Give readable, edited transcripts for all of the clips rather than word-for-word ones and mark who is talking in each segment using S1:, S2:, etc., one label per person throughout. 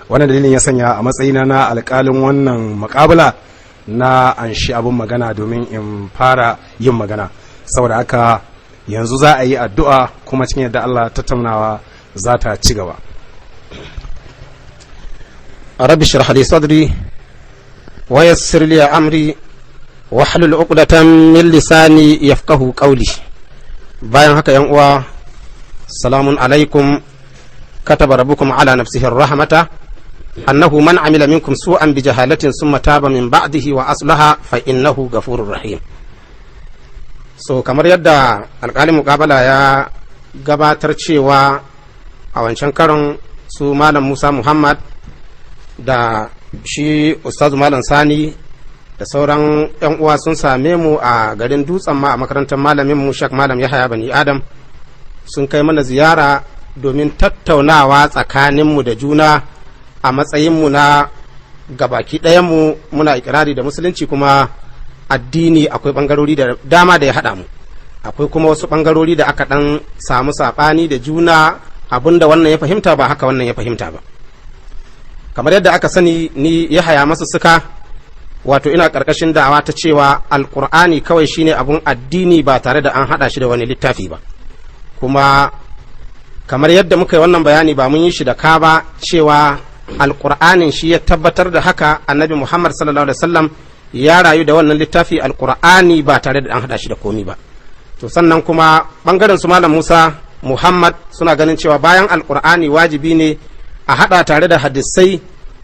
S1: wannan dalilin ya sanya a matsayina na alƙalin wannan muƙabala na anshi abun magana domin in fara yin magana. Saboda haka yanzu za a yi addu'a kuma cikin yadda Allah tattaunawa za ta ci gaba.
S2: rabbi shrah li sadri wa yassir li amri wahlul 'uqdatan min lisani yafqahu qawli. Bayan haka yan uwa, salamun alaikum. kataba rabbukum ala nafsihi rahmata annahu man amila minkum su'an bi jahalatin summa taba min ba'dihi wa aslaha fa innahu ghafurur rahim. So kamar yadda alƙalin Mukabala ya gabatar cewa a wancan karon su Malam Musa Muhammad da shi Ustazu Malam Sani da sauran 'yan uwa sun same mu a garin Dutsen ma a makarantar malamin mu Sheikh Malam Yahaya bani Adam, sun kai mana ziyara domin tattaunawa tsakaninmu da juna a matsayinmu na gabaki ɗayanmu muna ikirari da musulunci, kuma addini akwai ɓangarori da dama da ya haɗa mu, akwai kuma wasu ɓangarori da aka ɗan samu saɓani da juna, abinda wannan ya fahimta ba haka wannan ya fahimta ba. Kamar yadda aka sani, ni Yahaya Masussuka, wato ina ƙarƙashin da'awa ta cewa alƙur'ani kawai shine abun addini ba tare da an haɗa shi da wani littafi ba. Kuma kamar yadda muka yi wannan bayani ba mun yi shi da ka ba, cewa alƙur'anin shi ya tabbatar da haka. Annabi Muhammad sallallahu alaihi wasallam ya rayu da wannan littafi alƙur'ani ba tare da an haɗa shi da komi ba. To sannan kuma ɓangaren su Malam Musa Muhammad suna ganin cewa bayan alƙur'ani wajibi ne a haɗa tare da hadisai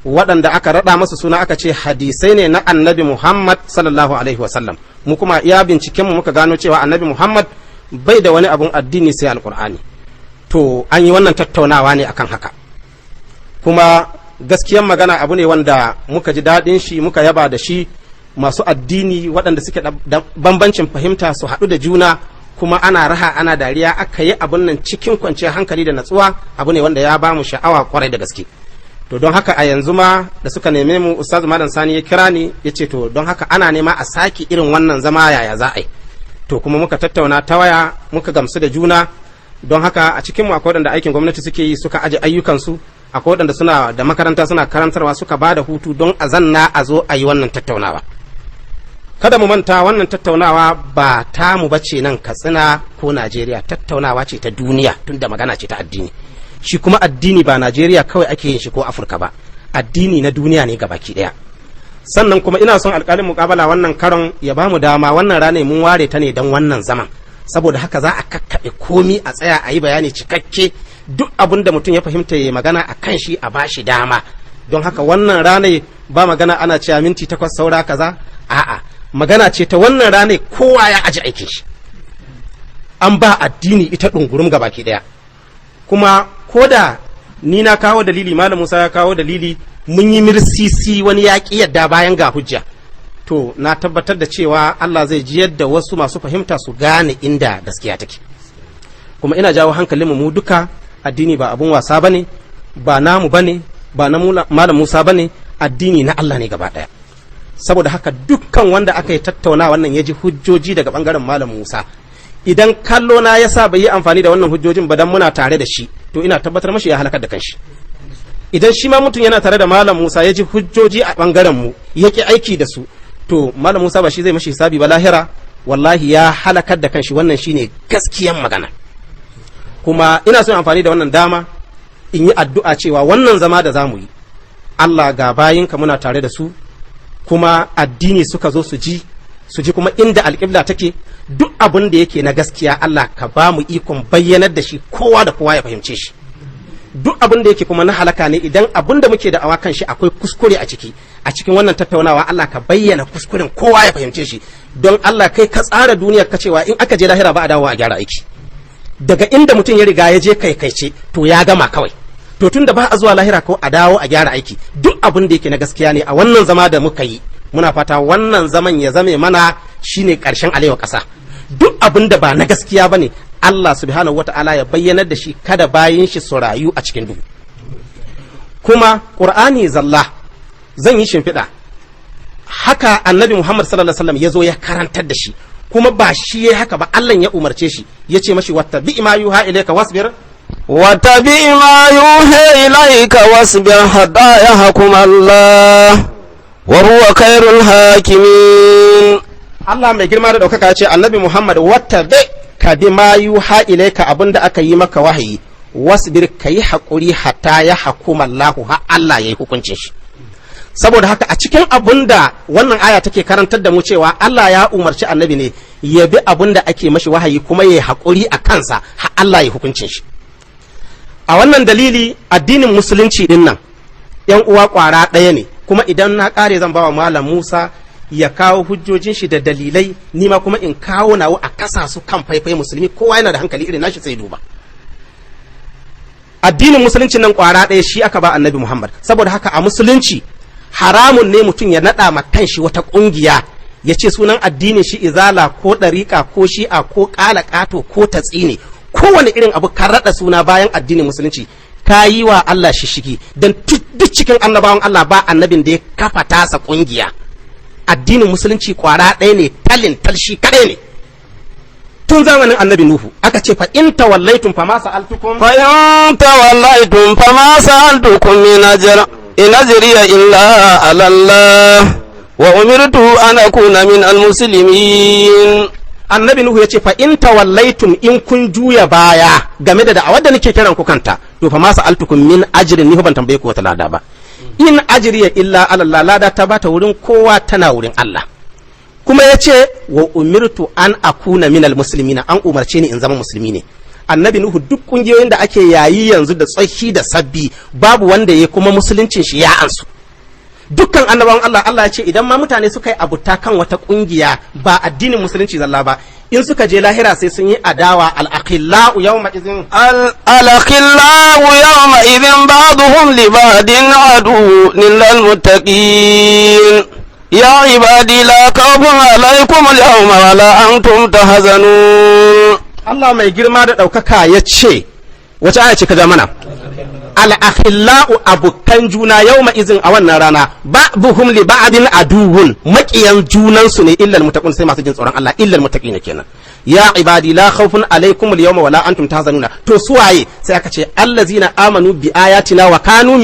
S2: waɗanda aka raɗa masu suna aka ce hadisai ne na Annabi Muhammad sallallahu alaihi wasallam. Mu kuma iya bincikenmu muka gano cewa Annabi Muhammad bai da wani abun addini sai alƙur'ani. To an yi wannan tattaunawa ne akan haka, kuma gaskiyan magana abu ne wanda muka ji daɗin shi, muka yaba da shi. Masu addini waɗanda suke da bambancin fahimta su haɗu da juna, kuma ana raha ana dariya, aka yi abun nan cikin kwanciyar hankali da natsuwa, abu ne wanda ya ba mu sha'awa kwarai da gaske. To don haka a yanzu ma da suka neme mu, Ustaz Malam Sani ya kira ni ya ce to don haka ana nema a sake irin wannan zama, yaya za a yi. To kuma muka tattauna ta waya, muka gamsu da juna. Don haka a cikinmu akwai waɗanda aikin gwamnati suke yi, suka aje ayyukansu, akwai waɗanda suna da makaranta suna karantarwa, suka ba da hutu don a zanna a zo a yi wannan tattaunawa. Kada mu manta, wannan tattaunawa ba tamu bace nan Katsina ko Najeriya, tattaunawa ce ta duniya, tunda magana ce ta addini. Shi kuma addini ba Najeriya kawai ake yin shi ko Afirka ba, addini na duniya ne gabaki ɗaya. Sannan kuma ina son alƙalin Mukabala wannan karon ya ba mu dama, wannan rana mun ware ta ne don wannan zaman, saboda haka za a kakkaɓe komi a tsaya a yi bayani cikakke, duk abin da mutum ya fahimta ya magana a kan shi a bashi dama. Don haka wannan rana ba magana ana cewa minti 8 saura kaza, a'a, magana ce ta wannan rana kowa ya aji aikin shi, an ba addini ita ɗungurum ga baki ɗaya. Kuma ko da ni na kawo dalili, Malam Musa ya kawo dalili, mun yi mirsisi wani ya ƙi yadda bayan ga hujja, to na tabbatar da cewa Allah zai ji yadda wasu masu fahimta su gane inda gaskiya take. Kuma ina jawo hankalinmu mu duka, addini ba abun wasa bane, ba namu bane, ba na Malam Musa bane, addini na Allah ne gaba ɗaya. Saboda haka dukkan wanda aka yi tattauna wannan ya ji hujjoji daga bangaren Malam Musa, idan kallo na yasa bai yi amfani da wannan hujjojin ba dan muna tare da shi, to ina tabbatar mashi ya halakar da kanshi. Idan shi ma mutum yana tare da Malam Musa ya ji hujjoji a bangaren mu ya ki aiki da su, to Malam Musa ba shi zai mashi hisabi ba lahira, wallahi ya halakar da kanshi. Wannan shine gaskiyan magana. Kuma ina son amfani da wannan dama in yi addu'a cewa wannan zama da zamu yi, Allah ga bayinka muna tare da su, kuma addini suka zo su ji kuma inda alƙibla take, duk abin da yake na gaskiya Allah ka ba mu ikon bayyanar da shi, kowa da kowa ya fahimce shi. Duk abin da yake kuma na halaka ne, idan abin da muke da awa kan shi akwai kuskure a cikin wannan tattaunawa, Allah ka bayyana kuskuren, kowa ya fahimce shi. Don Allah kai ka tsara duniyar ka cewa in aka je lahira ba a dawo a gyara aiki. Daga inda mutum ya riga ya je kaikaice, to ya gama kawai. To tun da ba a zuwa lahira ko a dawo a gyara aiki, duk abin da yake na gaskiya ne a wannan zama da muka yi, muna fata wannan zaman ya zame mana shine ƙarshen alewa ƙasa. Duk abin da ba na gaskiya bane, Allah subhanahu wata'ala ya bayyanar da shi, kada bayin shi su rayu a cikin duhu. Kuma Qur'ani zalla zan yi shimfiɗa, haka Annabi Muhammad sallallahu alaihi wasallam ya zo ya karantar da shi, kuma ba shi ya haka ba, Allah ya umarce shi, ya ce mashi wattabi ma yuha ilayka wasbir واتبع ما يوحى إليك واصبر حتى يحكم الله وهو خير الحاكمين. Allah mai girma da ɗaukaka ce annabi Muhammad wattabi ka bi ma yuha ilaika abinda aka yi maka wahayi wasbir kayi haƙuri hatta ya hakuma Allah ha Allah yayi hukuncin shi. Saboda haka a cikin abinda wannan aya take karantar da mu cewa Allah ya umarci annabi ne ya bi abinda ake mashi wahayi kuma yayi haƙuri a kansa ha Allah yayi hukuncin shi. A wannan dalili addinin musulunci din nan yan uwa kwara ɗaya ne, kuma idan na ƙare zan bawa malam Musa ya kawo hujjojin shi da dalilai, ni ma kuma in kawo nawo a kasa su kan faifai musulmi, kowa yana da hankali irin nashi sai duba. Addinin musulunci nan kwara ɗaya shi aka ba annabi Muhammad, saboda haka a musulunci haramun ne mutum ya naɗa ma kanshi wata ƙungiya ya ce sunan addinin shi izala ko ɗariƙa ko shi'a ko ƙala ƙato ko tatsine, kowane irin abu kan raɗa suna bayan addinin musulunci ka yi wa Allah shishigi, don duk cikin annabawan Allah ba annabin da ya kafa tasa ƙungiya. Addinin musulunci kwara ɗaya ne, talin talshi kaɗai ne. Tun zamanin annabi Nuhu aka ce fa in tawallaitum fa ma sa'altukum min ajr in ajriya illa ala Allah wa umirtu an akuna min al-muslimin. Annabi Nuhu ya ce fa in tawallaitum in kun juya baya game da da'awar da nake kiran ku kanta to fa ma sa'altukum min ajrin ni ban tambaye ku wata lada ba. In ajriya illa ala Allah, lada ta bata wurin kowa tana wurin Allah. Kuma ya ce wa umirtu an akuna minal muslimina, an umarce ni in zama musulmi ne. Annabi Nuhu duk kungiyoyin da ake yayi yanzu da tsohi da sabbi babu wanda ya kuma musuluncin shi ya ansu. Dukkan annabawan Allah ya ce idan ma mutane suka yi abuta kan wata kungiya ba addinin musulunci zalla ba, in suka je lahira sai sun yi adawa. Al-akhillau yawma idhin ba'dhum li ba'din adu lil muttaqin ya ibadi la khawfun alaykum al-yawma wa la antum tahzanun. Allah mai girma da ɗaukaka ya ce, wace aya ce ka ja mana? Al-akhillau abukan juna yawma izin a wannan rana ba'dhum li ba'din aduwwun, maƙiyan junan su ne illal muttaqun, sai masu jin tsoron Allah, illal muttaqin kenan. Ya ibadi la khawfun alaykum al-yawma wa la antum tahzanuna. To suwaye? Sai aka ce allazina amanu bi ayatina wa kanu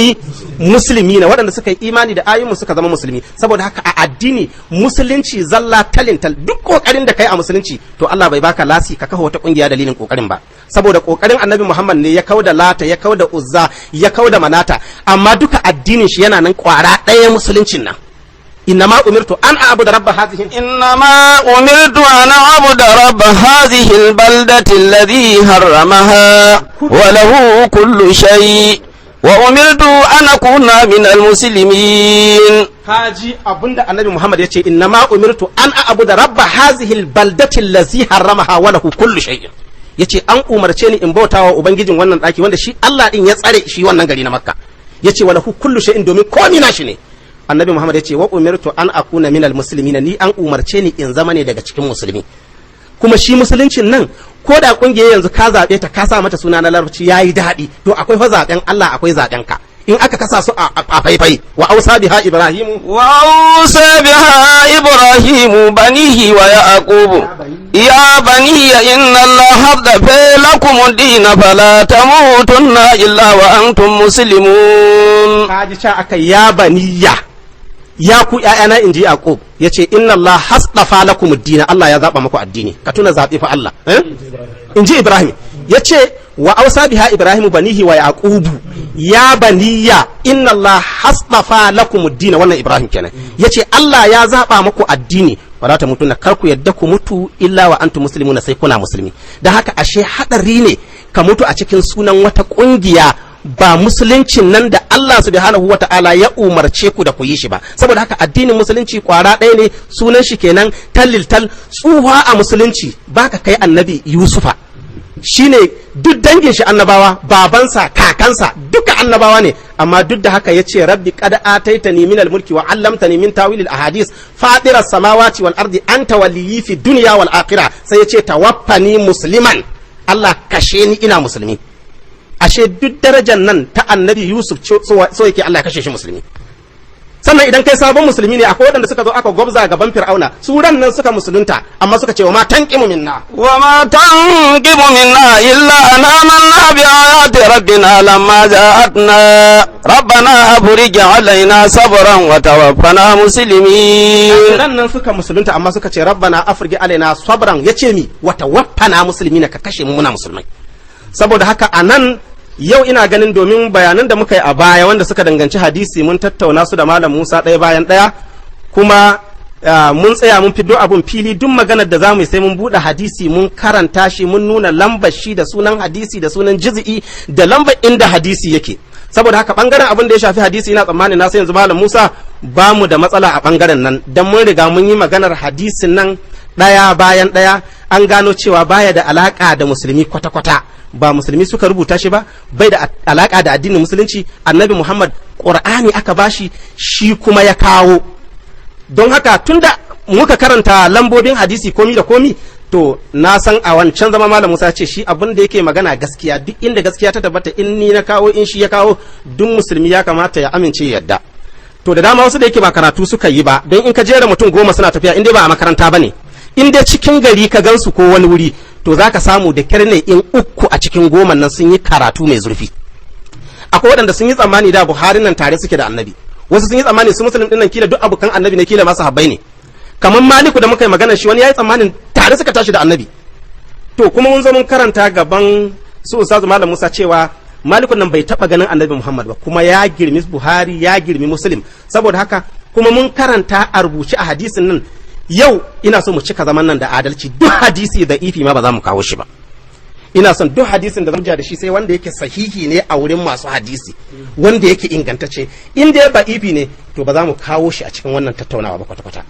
S2: muslimina, waɗanda suka yi imani da ayoyinmu suka zama musulmi. Saboda haka a addini musulunci zalla talintal, duk kokarin da kai a musulunci to Allah bai baka lasi ka kafa wata kungiya dalilin kokarin ba, saboda kokarin annabi Muhammad ne ya kauda lata, ya kauda uzza, ya kauda manata, amma duka addinin shi yana nan kwara ɗaya musuluncin nan. إنما أمرت أن أعبد رب هذه البلدة الذي حرمها وله كل شيء وأمرت أن أكون من المسلمين. هاجي أبند النبي محمد يقول إنما أمرت أن أعبد رب هذه البلدة الذي حرمها وله كل شيء. yace an umarce ni in bautawa ubangijin wannan daki wanda shi Allah din ya tsare shi wannan gari na Makka, yace walahu kullu shay'in, domin komai nashi ne. Annabi Muhammad ya ce wa umirtu an akuna minal muslimina, ni an umarce ni in zama ne daga cikin musulmi. Kuma shi musuluncin nan ko da kungiya yanzu ka zabe ta ka sa mata suna na larabci yayi daɗi, to akwai fa zaben Allah, akwai zaben ka. In aka kasa su a faifai wa ausa biha Ibrahim banihi wa yaqub ya bani inna Allah hadda lakum ad-din fala tamutunna illa wa antum muslimun. Kaji cha aka ya baniya, ya ku ƴaƴana in ji Yaqub, yace inna Allah hasdafa lakum ad-din, Allah ya zaba muku addini. Ka tuna zabi fa Allah, in ji Ibrahim yace wa ausa biha Ibrahim banihi wa Yaqub ya baniya inna Allah hasdafa lakum ad-din. Wannan Ibrahim kenan yace Allah ya zaba muku addini, wala ta mutuna kar ku yadda ku mutu illa wa antum muslimuna, sai kuna musulmi. Da haka ashe hadari ne ka mutu a cikin sunan wata kungiya ba musuluncin nan da Allah subhanahu wata'ala ya umarce ku da ku yi shi ba. Saboda haka addinin musulunci kwara ɗaya ne, sunan shi kenan taliltal. Tsuha a musulunci baka kai annabi Yusufa, shine duk dangin shi annabawa, babansa kakansa duka annabawa ne, amma duk da haka yace rabbi qad ataitani minal mulki wa 'allamtani min tawilil ahadith fatiras samawati wal ardi anta waliyyi fid dunya wal akhirah. Sai yace tawaffani musliman, Allah kashe ni ina musulmi. Ashe duk darajar nan ta annabi Yusuf so yake Allah ya kashe shi musulmi. sannan idan kai sabon musulmi ne akwai waɗanda suka zo aka gwabza gaban fir'auna su ran nan suka musulunta amma suka ce wa ma tanqimu minna
S3: وما تنقم منا إلا أن آمنا بآيات ربنا لما جاءتنا ربنا أفرج علينا صبرا وتوفنا مسلمين.
S2: ran nan suka musulunta amma suka ce rabbana afrij alaina sabran yace mi wa tawaffana muslimina ka kashe mu muna musulmai. Saboda haka anan yau ina ganin domin bayanan da muka yi a baya wanda suka danganci hadisi mun tattauna su da malam Musa ɗaya bayan ɗaya kuma mun tsaya mun fiddo abun fili duk maganar da zamu yi sai mun buɗe hadisi mun karanta shi mun nuna lambar shi da sunan hadisi da sunan juz'i da lambar inda hadisi yake. Saboda haka bangaren abin da ya shafi hadisi ina tsammanin na sai yanzu malam Musa ba mu da matsala a bangaren nan dan mun riga mun yi maganar hadisin nan ɗaya bayan ɗaya an gano cewa baya da alaka da musulmi kwata-kwata. Ba musulmi suka rubuta shi ba, bai da alaka da addinin musulunci. Annabi Muhammad Qur'ani aka bashi shi kuma ya kawo. Don haka tunda muka karanta lambobin hadisi komi da komi to na san a wancan zama malam Musa ce shi abin da yake magana gaskiya, duk inda gaskiya ta tabbata in ni na kawo in shi ya kawo duk musulmi ya kamata ya amince yadda. To da dama wasu da yake ba karatu suka yi ba, don in ka jera mutum 10 suna tafiya in dai ba a makaranta bane, in dai cikin gari ka gansu ko wani wuri to za ka samu da kyar ne in 3 a cikin 10 nan sun yi karatu mai zurfi. Akwai waɗanda sun yi tsammani da Buhari nan tare suke da annabi, wasu sun yi tsammani su musulun ɗinnan kila duk abokan annabi ne, kila masu habbai ne. Kamar Maliku da muka yi magana shi wani ya yi tsammanin tare suka tashi da annabi. To kuma mun zo mun karanta gaban su Ustazu Malam Musa cewa Maliku nan bai taɓa ganin annabi Muhammad ba, kuma ya girmi Buhari ya girmi Muslim. Saboda haka kuma mun karanta a rubuce a hadisin nan. Yau ina so mu cika zaman nan da adalci, duk hadisi da ifi ma ba za mu kawo shi ba. Ina son duk hadisin da zan ja da shi sai wanda yake sahihi ne a wurin masu hadisi, wanda yake ingantacce. In dai ba ifi ne to ba za mu kawo shi a cikin wannan tattaunawa ba kwata-kwata.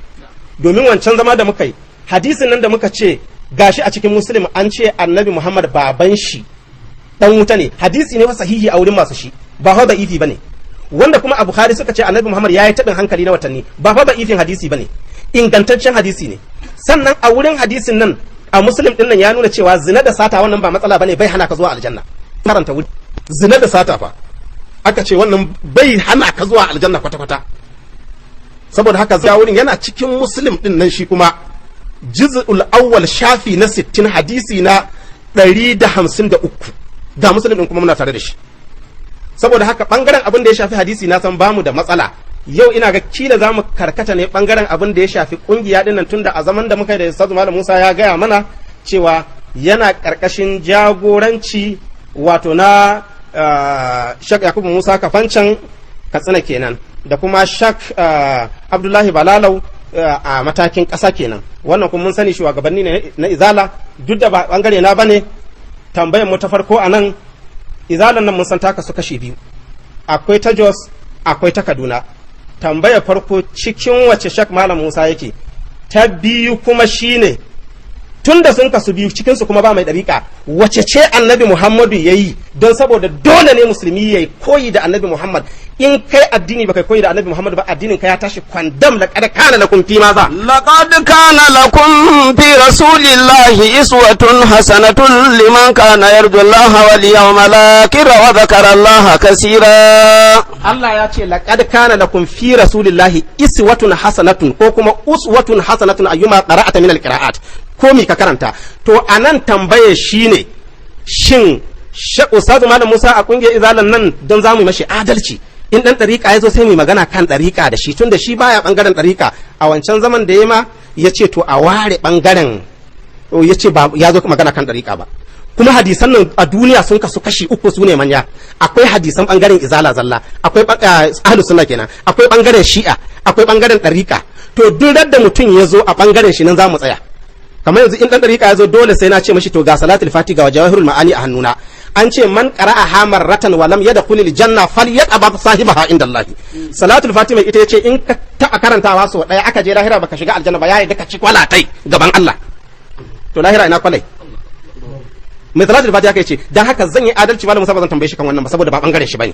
S2: Domin wancan zama da muka yi, hadisin nan da muka ce gashi a cikin Muslim an ce Annabi Muhammad baban shi dan wuta ne, hadisi ne fa sahihi a wurin masu shi, ba fa da ifi bane. Wanda kuma a Bukhari suka ce Annabi Muhammad yayi tabin hankali na watanni, ba fa da ifin hadisi bane. Ingantaccen hadisi ne. Sannan a wurin hadisin nan a Muslim din nan ya nuna cewa zina da sata wannan ba matsala bane, bai hana ka zuwa aljanna. Karanta wuri zina da sata fa aka ce wannan bai hana ka zuwa aljanna kwata-kwata. Saboda haka zuwa wurin yana cikin Muslim din nan shi kuma juz'ul awwal shafi na 60 hadisi na 153 ga Muslim din kuma muna tare da shi. Saboda haka bangaren abin da ya shafi hadisi na san bamu da matsala. Yau ina ga kila za mu karkata ne bangaren abin da ya shafi kungiya dinnan, tunda a zaman da muka yi da Ustaz Malam Musa ya gaya mana cewa yana karkashin jagoranci wato na Sheikh Yakubu Musa Kafancan Katsina kenan da kuma Sheikh Abdullahi Balalau a matakin ƙasa kenan. Wannan kuma mun sani shugabanni ne na Izala, duk da ba bangare na bane. Tambayar mu ta farko anan, Izalan nan mun san taka su kashe biyu, akwai ta Jos akwai ta Kaduna. Tambayar farko cikin wace Sheikh Malam Musa yake, ta biyu kuma shine tunda sun kasu biyu cikin su kuma ba mai dariƙa, wace ce Annabi Muhammadu yayi don saboda dole ne musulmi yayi koyi da Annabi Muhammad. In kai addini baka koyi da Annabi Muhammad ba, addinin ka ya tashi kwandam. Laqad kana lakum fi maza
S3: لقد كان لكم في رسول الله إسوة حسنة لمن كان يرجو الله واليوم الآخر وذكر الله كثيرا.
S2: Allah ya ce laqad kana lakum fi rasulillahi iswatun hasanatun ko kuma uswatun hasanatun ayyuma qara'ata min alqira'at, ko mi ka karanta. To anan tambaye shine shin Ustaz Malam Musa a kungiyar Izalan nan don zamu mashi adalci, in dan dariƙa yazo sai mu magana kan dariƙa da shi, tunda shi baya bangaren dariƙa. A wancan zaman da yema yace to a ware bangaren, yace ba ya zo magana kan dariƙa ba. Kuma hadisan nan a duniya sun kasu kashi 3 su ne manya. Akwai hadisan bangaren Izala zalla, akwai Ahlus Sunna kenan, akwai bangaren Shi'a, akwai bangaren dariƙa. To duk da mutum ya zo a bangaren shi nan za mu tsaya. Kamar yanzu in dan dariƙa ya zo dole sai na ce mashi to ga salatul fati ga jawahirul ma'ani a hannuna. An ce man qara'aha marratan wa lam yadkhulil janna falyataba sahibaha inda Allah. Salatul fati mai ita yace in ka taba karantawa so daya aka je lahira baka shiga aljanna ba, yayi da ka ci kwalatai gaban Allah. To lahira ina kwalai. Mai salatul fati aka ce dan haka zan yi adalci Malam Musa ba zan tambaye shi kan wannan ba saboda ba bangaren shi bane.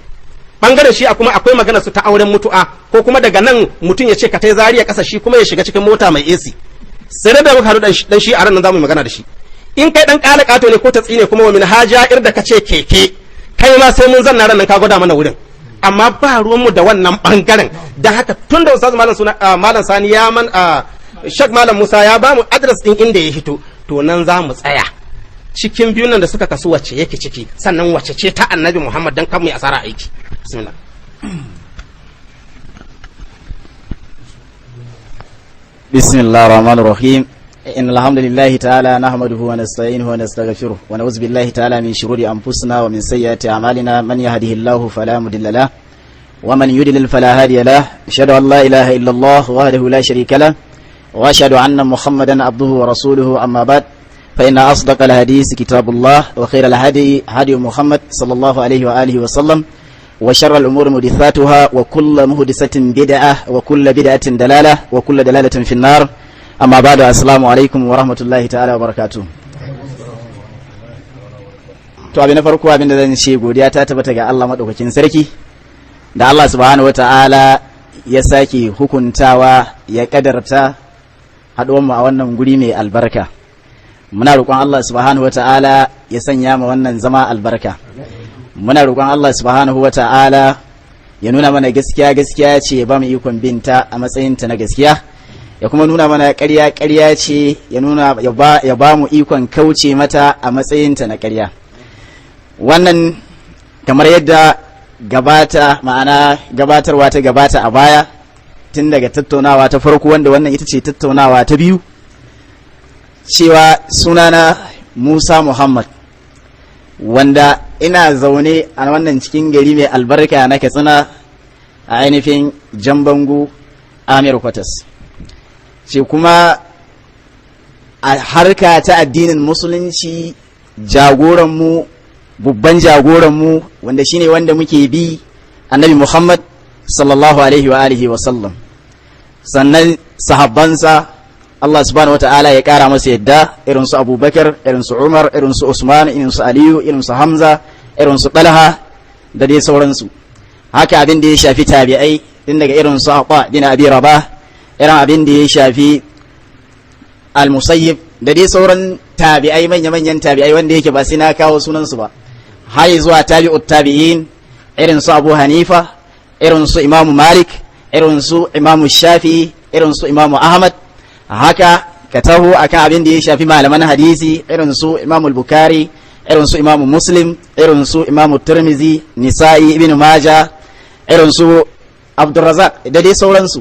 S2: Bangaren shi kuma akwai magana su ta auren mutu'a, ko kuma daga nan mutum ya ce ka tai zariya kasa shi kuma ya shiga cikin mota mai AC. Sai da muka haɗu dan shi a ran nan zamu yi magana da shi. In kai dan kala kato ne ko ta tsine kuma wa min haja'ir da kace keke, kai ma sai mun zanna ran nan ka gwada mana wurin. amma ba ruwanmu da wannan bangaren. Da haka tun da ustaz malam sani ya man Sheikh malam Musa ya ba mu address din inda ya hito, to nan za mu tsaya cikin biyun nan da suka kasu wacce yake ciki, sannan wacce ce ta annabi Muhammad dan kan mu asara aiki. Bismillah.
S4: Bismillahir Rahmanir Rahim. إن الحمد لله تعالى نحمده ونستعينه ونستغفره ونعوذ بالله تعالى من شرور أنفسنا ومن سيئات أعمالنا من يهده الله فلا مضل له ومن يضلل فلا هادي له أشهد أن لا إله إلا الله وحده لا شريك له وأشهد أن محمدا عبده ورسوله أما بعد فإن أصدق الحديث كتاب الله وخير الهدي هدي محمد صلى الله عليه وآله وسلم وشر الأمور محدثاتها وكل محدثة بدعة وكل بدعة دلالة وكل دلالة في النار. amma ba da assalamu alaikum wa rahmatullahi ta'ala wa barakatu. To abin na farko abin da zan ce godiya ta tabbata ga Allah madaukakin sarki da Allah subhanahu wa ta'ala ya sake hukuntawa ya kadarta haɗuwar mu a wannan guri mai albarka. Muna roƙon Allah subhanahu wa ta'ala ya sanya ma wannan zama albarka. Muna roƙon Allah subhanahu wa ta'ala ya nuna mana gaskiya gaskiya ce ba mu ikon binta a matsayinta na gaskiya, ya kuma nuna mana ƙarya ƙarya ce ya ba mu ikon kauce mata a matsayinta na ƙarya. Wannan kamar yadda gabatarwa ta gabata a baya tun daga tattaunawa ta farko, wanda wannan ita ce tattaunawa ta biyu, cewa sunana Musa Muhammad, wanda ina zaune a wannan cikin gari mai albarka na Katsina a ainihin Jambangu Amir Kwatas. Ce kuma a harka ta addinin musulunci jagoranmu, babban jagoranmu, wanda shine wanda muke bi, annabi Muhammad sallallahu alaihi wa alihi wa sallam, sannan sahabbansa Allah subhanahu wa ta'ala ya kara masa yadda, irin su Abubakar, irin su Umar, irin su Usman, irin su Aliyu, irin su Hamza, irin su Talha da dai sauransu. Haka abin da ya shafi tabi'ai din daga irin su Ata bin Abi Rabah, irin abin da ya shafi al-Musayyib da dai sauran tabi'ai, manya-manyan tabi'ai wanda yake ba sai na kawo sunansu ba, har zuwa tabi'ut tabi'in, irin su Abu Hanifa, irin su Imam Malik, irin su Imam Shafi'i, irin su Imam Ahmad. Haka ka taho akan abin da ya shafi malaman hadisi, irin su Imam Bukhari, irin su Imam Muslim, irin su Imam Tirmidhi, Nisa'i, Ibn Majah, irin su Abdurrazzaq da dai sauransu.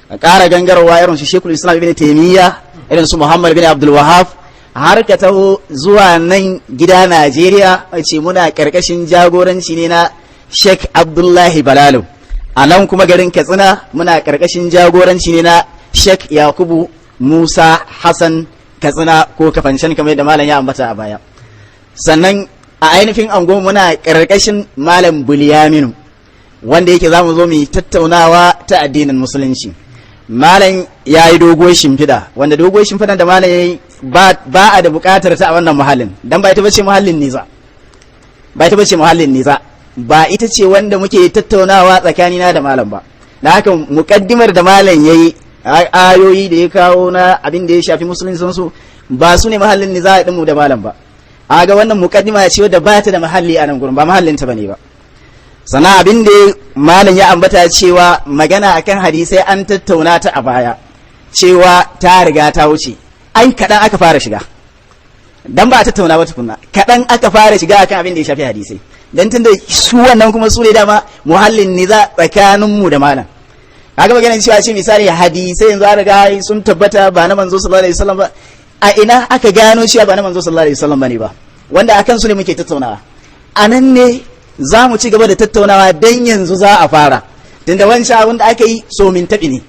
S4: A ƙara gangarwa irin su Sheikhul Islam Ibn Taymiyyah, irin su Muhammad bin Abdul Wahhab, har ka taho zuwa nan gida Najeriya, ce muna karkashin jagoranci ne na Sheikh Abdullahi Balalu. A nan kuma garin Katsina muna karkashin jagoranci ne na Sheikh Yakubu Musa Hassan Katsina ko Kafancan kamar da malam ya ambata a baya. Sannan a ainihin angon muna karkashin Malam Bulyaminu, wanda yake zamu zo mu tattaunawa ta addinin musulunci. Malam ya yi doguwar shimfiɗa, wanda doguwar shimfiɗa da malam ya yi ba a da buƙatar ta a wannan muhallin, don ba ita bace muhallin niza, ba ita ce wanda muke tattaunawa tsakanina da malam ba. Da haka muƙaddimar da malam ya yi, ayoyi da ya kawo na abin da ya shafi musulunci su ba su ne muhallin niza ɗinmu da malam ba. A ga wannan muƙaddima ce wadda ba ta da muhalli a nan gurin, ba muhallinta ba ne ba. Sana abin da malam ya ambata cewa magana akan hadisai an tattauna ta a baya, cewa ta riga ta wuce, ai kaɗan aka fara shiga, dan ba a tattauna ba tukunna, kaɗan aka fara shiga akan abin da ya shafi hadisai, dan tunda su wannan kuma su ne dama muhallin niza tsakaninmu da malam. Kaga maganar cewa ce misali hadisai yanzu an riga sun tabbata ba na manzo sallallahu alaihi wasallam ba, a ina aka gano cewa ba na manzo sallallahu alaihi wasallam bane ba, wanda akan su ne muke tattaunawa. Anan ne za mu ci gaba da tattaunawa dan yanzu za a fara, tunda wancan abin da aka yi so min taɓi ne,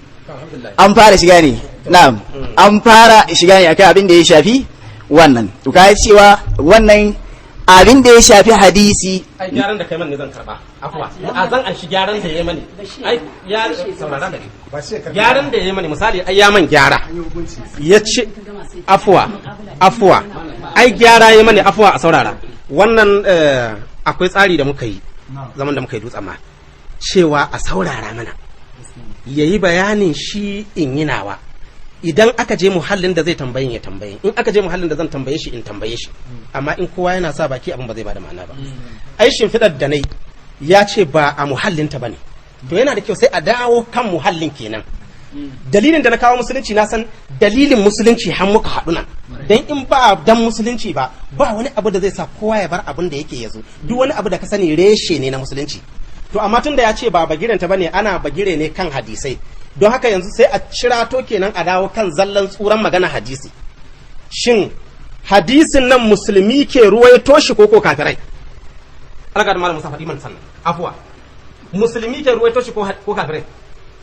S4: an fara shiga ne, na'am, an fara shiga ne akan abin da ya shafi wannan. To kai cewa wannan abin da ya shafi hadisi,
S2: ai gyaran da kai man ne zan karba, afwa a zan an shi gyaran da yayi mani, ai ya saurara da gyaran da yayi mani, misali ai ya man gyara yace afwa ai gyara yayi mani, afwa a saurara. Wannan akwai tsari da muka yi, zaman da muka yi dutsen ma, cewa a saurara mana yayi bayanin shi in yi nawa, idan aka je muhallin da zai tambayin ya tambayin, in aka je muhallin da zan tambaye shi in tambaye shi, amma in kowa yana sa baki abin ba zai bada ma'ana ba. Ai shimfidar da nai ya ce ba a muhallinta bane to yana da kyau sai a dawo kan muhallin kenan dalilin da na kawo musulunci na san dalilin musulunci har muka haɗu nan dan in ba dan musulunci ba wani abu da zai sa kowa ya bar abin da yake yazo duk wani abu da ka sani reshe ne na musulunci to amma tun da ya ce ba bagiranta bane ana bagire ne kan hadisai don haka yanzu sai a cirato kenan a dawo kan zallan tsuran magana hadisi shin hadisin nan musulmi ke ruwaito shi ko kafirai alga da malam Musa faɗi man sannan afwa musulmi ke ruwaito shi ko kafirai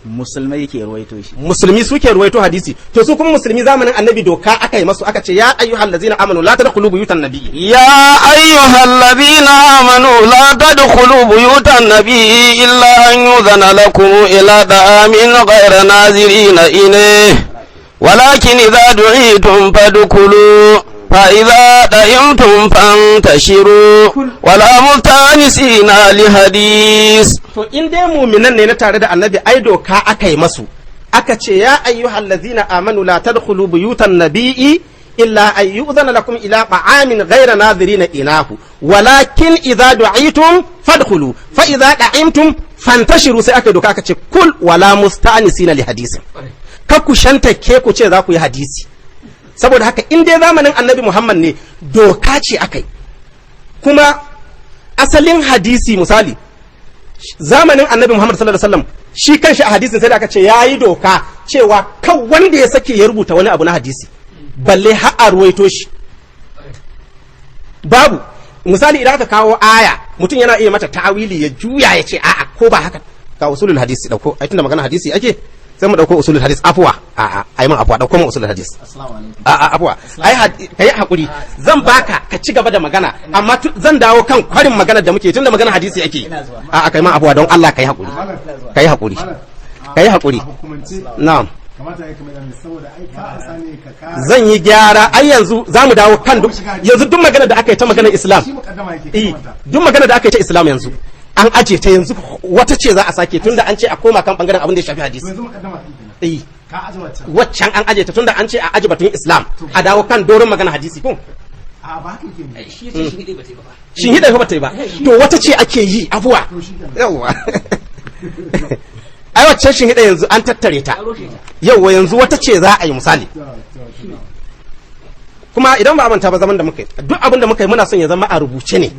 S4: musulmai ke ruwaito shi
S2: musulmi suke ruwaito hadisi to su kuma musulmi zamanin annabi doka aka yi masu aka ce ya ayyuhal ladzina amanu la tadkhulu buyutan nabiyyi
S3: يا أيها الذين آمنوا لا تدخلوا بيوت النبي إلا أن يؤذن لكم إلى طعام غير ناظرين إليه ولكن إذا دعيتم فادخلوا فإذا طعمتم فانتشروا ولا مستأنسين لحديث.
S2: to in dai mu'minan ne na tare da annabi ai doka aka yi masu aka ce ya ayyuhal ladzina amanu la tadkhulu buyutan nabiyyi illa an yu'dhana lakum ila ta'amin ghayra nadhirina inahu walakin idza du'itum fadkhulu fa idza da'imtum fantashiru sai aka doka aka ce kul wala musta'nisina li hadisin kakku shantake ku ce za ku yi hadisi saboda haka in dai zamanin annabi Muhammad ne doka ce akai kuma asalin hadisi misali zamanin annabi Muhammad sallallahu alaihi wasallam shi kanshi a hadisin sai da aka ce yayi doka cewa kan wanda ya sake ya rubuta wani abu na hadisi balle har a ruwaito shi babu misali idan aka kawo aya mutum yana iya mata ta'awili ya juya ya ce a'a ko ba haka ga usulul hadisi dauko ai tunda magana hadisi ake sai mu dauko usulul hadis afwa ai man afwa dauko mu usulul hadis afwa kai hakuri zan baka ka ci gaba da magana amma zan dawo kan kwarin magana da muke tunda magana hadisi ake kai man afwa don Allah kai hakuri na'am
S1: kamata ya kamar saboda ai ka sani ka
S2: zan yi gyara ai yanzu zamu dawo kan yanzu duk magana da aka yi ta magana Islam duk magana da aka yi ta Islam yanzu an aje ta yanzu wata ce za a sake tunda an ce a koma kan bangaren abin da ya shafi hadisi
S1: ka aje
S2: waccan an aje ta tunda an ce a aje batun Islam a dawo kan doron magana hadisi ko
S1: a ba haka yake
S2: shi hida ba ta yi ba to wata ce ake yi abuwa yawa ai waccan shi hida yanzu an tattare ta yawa yanzu wata ce za a yi misali kuma idan ba a manta ba zaman da muka yi duk abin da muka yi muna son ya zama a rubuce ne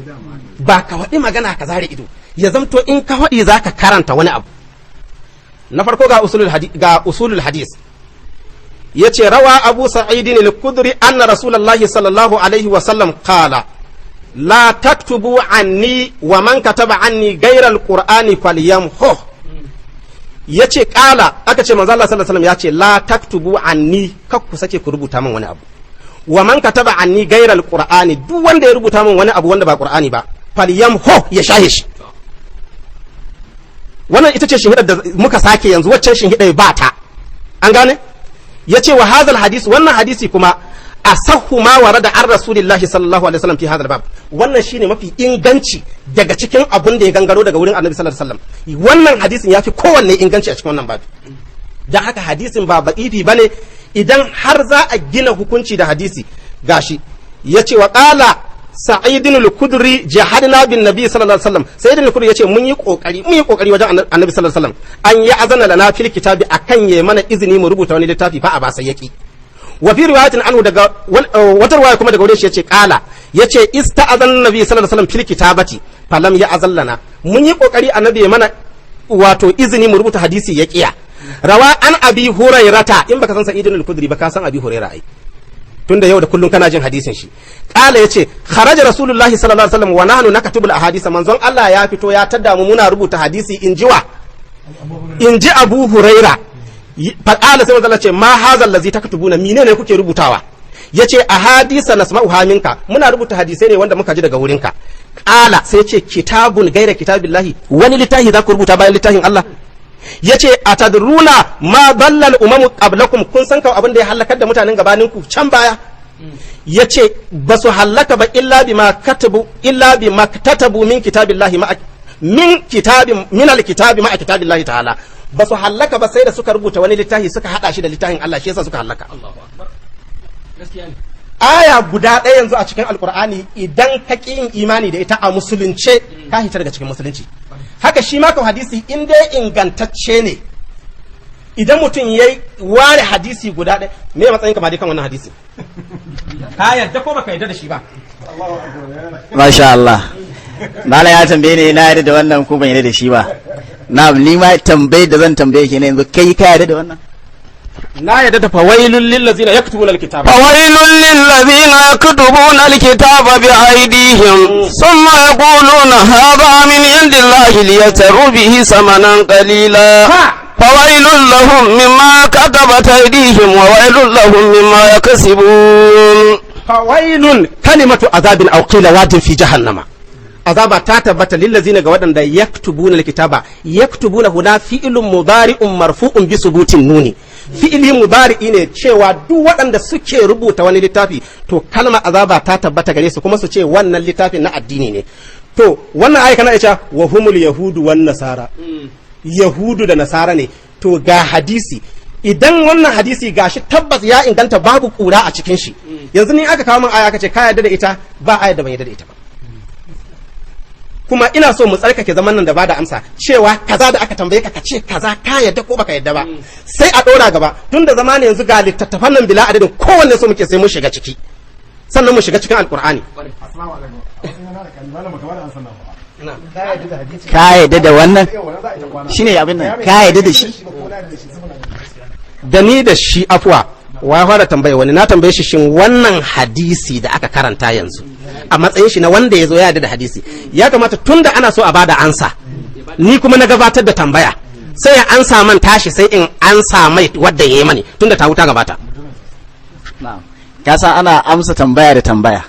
S2: ba ka waɗi magana ka zare ido ya zamto in ka waɗi za ka karanta wani abu na farko ga usulul hadis ya ce rawa abu sa'idin al-kudri anna rasulullahi sallallahu alaihi wa sallam qala la taktubu anni wa man kataba anni ghayra al-qur'ani falyamhu yace qala aka ce manzo Allah sallallahu alaihi wasallam yace la taktubu anni kakku sake ku rubuta min wani abu wa man kataba anni ghayra al-qur'ani duk wanda ya rubuta min wani abu wanda ba qur'ani ba falyamhu ya shahe shi wannan ita ce shinhidar da muka sake yanzu waccan shinhidar ba ta an gane yace wa hadal hadis wannan hadisi kuma asahhu ma warada an rasulillahi sallallahu alaihi wasallam fi hadal bab wannan shine mafi inganci daga cikin abun da ya gangaro daga wurin annabi sallallahu alaihi wasallam wannan hadisin yafi kowanne inganci a cikin wannan babu dan haka hadisin ba ba'ifi bane idan har za a gina hukunci da hadisi gashi yace wa qala sa'idin al-kudri jahadna bin nabi sallallahu alaihi wasallam sa'idin al-kudri yace mun yi kokari wajen annabi sallallahu alaihi wasallam an yi azana lana fil kitabi akan yayi mana izini mu rubuta wani littafi fa a ba sai yaki wa fi riwayatin anhu daga wata riwaya kuma daga wurin shi yace qala yace ista'azan nabi sallallahu alaihi wasallam fil kitabati falam ya azallana mun yi kokari annabi ya mana wato izini mu rubuta hadisi ya kiya rawa an abi hurairata in baka san sa'idin al-kudri ba ka san abi hurairah ai tunda yau da kullun kana jin hadisin shi kala yace kharaja rasulullahi sallallahu alaihi wasallam wa nahnu nakatubul ahadith manzon Allah ya fito ya tada mu muna rubuta hadisi inji abu huraira fa kala sai manzon Allah ce ma hazal ladzi taktubuna menene kuke rubutawa yace ahadisa nasma'uha minka muna rubuta hadisai ne wanda muka ji daga wurinka kala sai yace kitabun gaira kitabillahi wani littafi za ku rubuta bayan littafin Allah yace atadruna ma dallal umamu qablakum kun san ka abin da ya halakar da mutanen gabanin ku can baya yace basu halaka ba illa bima katabu min kitabillahi ma min kitabin min alkitabi ma kitabillahi ta'ala basu halaka ba sai da suka rubuta wani littafi suka hada shi da littafin Allah shi yasa suka halaka Allahu akbar gaskiya ne aya guda ɗaya yanzu a cikin alkur'ani idan ka ƙi yin imani da ita a musulunce ka hita daga cikin musulunci haka shi ma kan hadisi in dai ingantacce ne idan mutum ya ware hadisi guda ɗaya me matsayin ka ma dai kan wannan hadisi ka yarda ko baka yarda da shi ba
S4: masha Allah mala ya tambaye ne na yarda da wannan ko ban yarda da shi ba na ni ma tambaye da zan tambaye ke ne yanzu kai ka yarda da wannan
S2: na yarda da fawailul lil ladzina yaktubuna alkitaba
S3: fawailul lil ladzina yaktubuna alkitaba bi aydihim thumma yaquluna hadha min indillahi liyashtaru bihi samanan qalila fawailul lahum mimma katabat aydihim wa wailul lahum mimma yakasibun
S2: fawailun kalimatu azabin aw qila wadin fi jahannama azaba ta tabbata lillazina ga waɗanda yaktubuna alkitaba yaktubuna huna fi'lun mudari'un marfu'un bi subutin nuni fi'li mudari'i ne cewa duk waɗanda suke rubuta wani littafi to kalma azaba ta tabbata gare su kuma su ce wannan littafin na addini ne to wannan ayi kana cewa wa humul yahudu wan nasara yahudu da nasara ne to ga hadisi idan wannan hadisi gashi tabbas ya inganta babu kura a cikin shi yanzu ni aka kawo min aya aka ce ka yarda da ita ba aya da ban yarda da ita ba kuma ina so mu tsarkake zaman nan da bada amsa cewa kaza da aka tambaye ka ce kaza ka yadda ko baka yadda ba sai a dora gaba tunda zama ne yanzu ga littattafan nan bila adadin kowanne so muke sai mun shiga ciki sannan mu shiga cikin alqur'ani
S4: ka yadda da wannan shine abin nan ka yadda da shi
S2: da ni da shi afwa wa fara tambaye wani na tambaye shi shin wannan hadisi da aka karanta yanzu a matsayin shi na wanda ya zo ya yarda da hadisi ya kamata tunda ana so a bada ansa ni kuma na gabatar da tambaya sai ya ansa man tashi sai in ansa mai wadda ya yi mani tunda ta wuta gabata
S4: ka san ana amsa tambaya da tambaya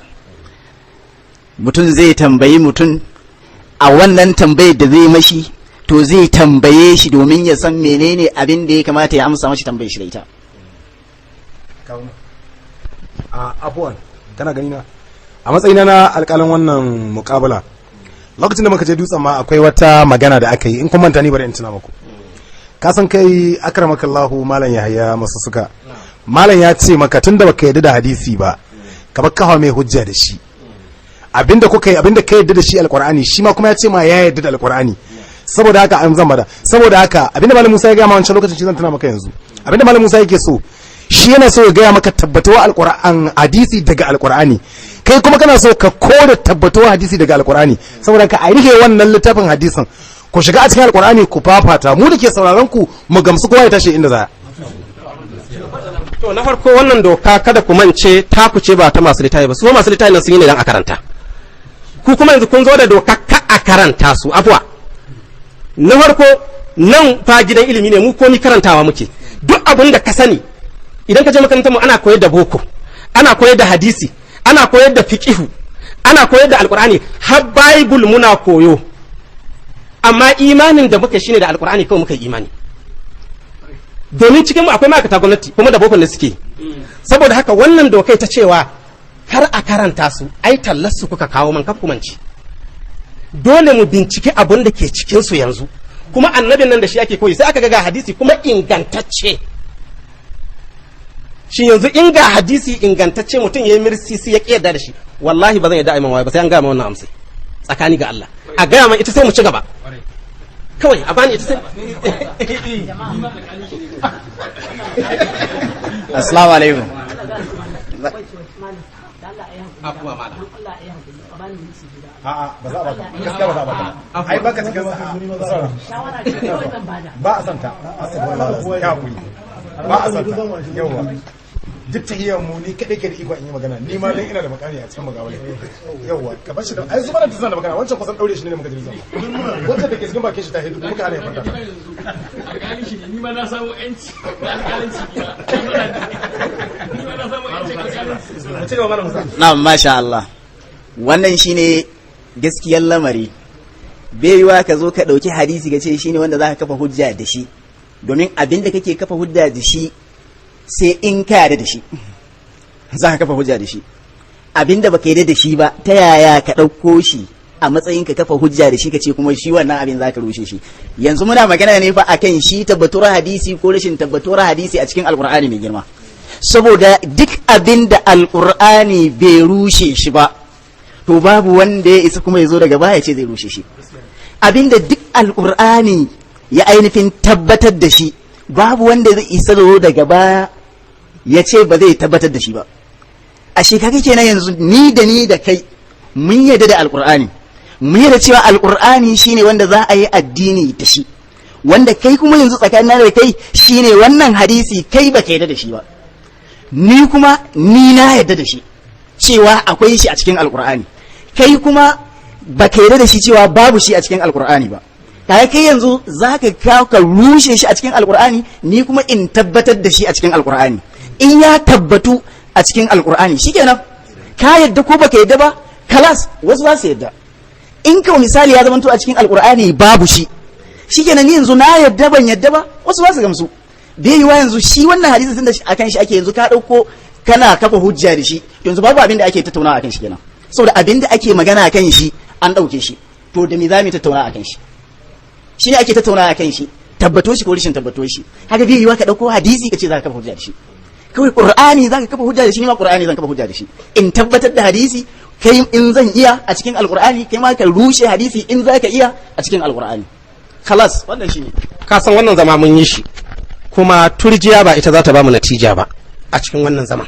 S4: mutum zai tambayi mutum a wannan tambayar da zai mashi to zai tambaye shi domin ya san menene abin da ya kamata ya amsa mashi tambayar shi da ita
S1: abuwan kana gani na a matsayina na alƙalin wannan muƙabala lokacin da muka je dutsen ma akwai wata magana da aka yi in kun manta ni bari in tuna muku ka san kai akramakallahu malam Yahaya Masussuka malam ya ce maka tunda baka yarda da hadisi ba ka bar kawo mai hujja da shi abinda ka yarda da shi alqur'ani shi ma kuma ya ce ma ya yarda da alqur'ani saboda haka an zama da saboda haka abinda malam Musa ya ga ma wancan lokacin shi zan tuna maka yanzu abinda malam Musa yake so shi yana so ya gaya maka tabbatuwa alqur'an hadisi daga alqur'ani kai kuma kana so ka kore tabbatuwa hadisi daga alqur'ani saboda ka a rike wannan littafin hadisin ku shiga a cikin alqur'ani ku fafata mu da ke sauraron ku mu gamsu kowa ya tashi inda za
S2: to na farko wannan doka kada ku mance ta ku ce ba ta masu littafi ba su masu littafi nan sun yi ne dan a karanta ku kuma yanzu kun zo da doka ka a karanta su afwa na farko nan fa gidan ilimi ne mu komi karantawa muke duk abin da ka sani idan ka je makarantar mu ana koyar da boko ana koyar da hadisi ana koyar da fiqihu ana koyar da alqur'ani har bible muna koyo amma imanin da muka shine da alqur'ani kawai muka imani domin cikin mu akwai ma'aikata gwamnati kuma da bokon da suke saboda haka wannan dokai ta cewa kar a karanta su ai tallar su kuka kawo man kakkumanci dole mu binciki abin da ke cikin su yanzu kuma annabin nan da shi ake koyi sai aka ga hadisi kuma ingantacce shi yanzu in ga hadisi ingantacce mutum ya yi mirsisi ya kiyarda da shi wallahi ba zan yadda aiman waye ba sai an gaya ma wannan amsai tsakani ga Allah a gaya ma ita sai mu ci gaba kawai a bani ita sai
S4: assalamu alaikum
S1: a'a ba za a baka gaskiya ba za a baka ai baka cikin ba a santa ya kuri ba a santa yawa duk tahiyyar mu ni kadai ke da iko in yi magana ni ma dan ina da makami a cikin magawale yawa ka bar shi da ai zuba da tuzan da magana wancan kusan daure shi ne muka jirza wancan da ke cikin bakin shi ta hidu muka hana ya fada
S5: alƙalin shi ni ma na samu yanci alƙalin shi ni ma na samu yanci alƙalin
S1: ci gaba mana musa
S4: na masha Allah wannan shine gaskiyar lamari bai yiwa ka zo ka dauki hadisi ka ce shine wanda zaka kafa hujja da shi domin abin da kake kafa hujja da shi sai in ka yarda da shi za ka kafa hujja da shi abinda baka yarda da shi ba ta yaya ka ɗauko shi a matsayin ka kafa hujja da shi ka ce kuma shi wannan abin za ka rushe shi yanzu muna magana ne fa akan shi tabbatuwar hadisi ko rashin tabbatuwar hadisi a cikin alkur'ani mai girma saboda duk abin da alkur'ani bai rushe shi ba to babu wanda ya isa kuma ya zo daga baya ce zai rushe shi abinda duk alqur'ani ya ainihin tabbatar da shi babu wanda zai isa daga baya ya ce ba zai tabbatar da shi ba. A shekara kenan yanzu ni da kai mun yarda da alqur'ani, mun yarda cewa alqur'ani shine wanda za a yi addini da shi, wanda kai kuma yanzu tsakanin da kai shine wannan hadisi kai ba ka yarda da shi ba, ni kuma ni na yarda da shi cewa akwai shi a cikin alqur'ani, kai kuma ba ka yarda da shi cewa babu shi a cikin alqur'ani ba. Kai yanzu zaka kawo ka rushe shi a cikin alqur'ani, ni kuma in tabbatar da shi a cikin alqur'ani. In ya tabbatu a cikin alqur'ani shikenan, ka yarda ko baka yarda ba, kalas wasu za su yarda. In ka misali ya zamanto a cikin alqur'ani babu shi, shikenan ni yanzu na yarda ban yarda ba, wasu za su gamsu. Da yiwa yanzu shi wannan hadisi tunda akan shi ake yanzu ka dauko kana kafa hujja da shi, yanzu babu abin da ake tattaunawa akan shi kenan. Saboda abin da ake magana akan shi an dauke shi, to da me za mu tattauna akan shi? Shi ne ake tattaunawa akan shi, tabbato shi ko rashin tabbato shi. Haka bai yiwa ka dauko hadisi ka ce za ka kafa hujja da shi. Kawai qur'ani za ka kafa hujja da shi, ni ma qur'ani zan kafa hujja da shi. In tabbatar da hadisi kai in zan iya a cikin alqur'ani, kai ma ka rushe hadisi in za ka iya a cikin alqur'ani. Khalas, wannan shine.
S2: Ka san wannan zama mun yi shi, kuma turjiya ba ita za ta ba mu natija ba a cikin wannan zaman.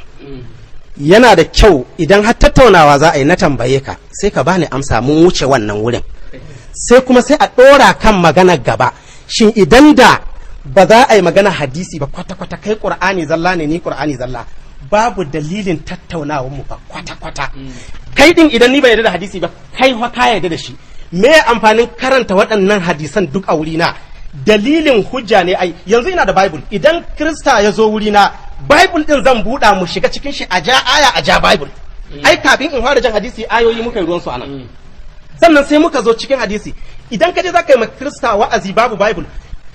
S2: Yana da kyau idan har tattaunawa za a yi na tambaye ka sai ka bani amsa mun wuce wannan wurin, sai kuma sai a ɗora kan magana gaba. Shin idan da ba za a yi magana hadisi ba kwata-kwata, kai ƙur'ani zalla ne ni ƙur'ani zalla, babu dalilin tattaunawar mu ba kwata-kwata. Kai din idan ni bai yarda da hadisi ba, kai fa ka yarda da shi, me amfanin karanta waɗannan hadisan duk a wurina? Dalilin hujja ne. Ai yanzu ina da bible, idan krista ya zo wurina bible din zan buɗa mu shiga cikin shi a ja aya a ja bible. Ai kafin in fara jan hadisi ayoyi muka yi ruwan su anan, sannan sai muka zo cikin hadisi. Idan ka je za ka yi ma krista wa'azi babu bible,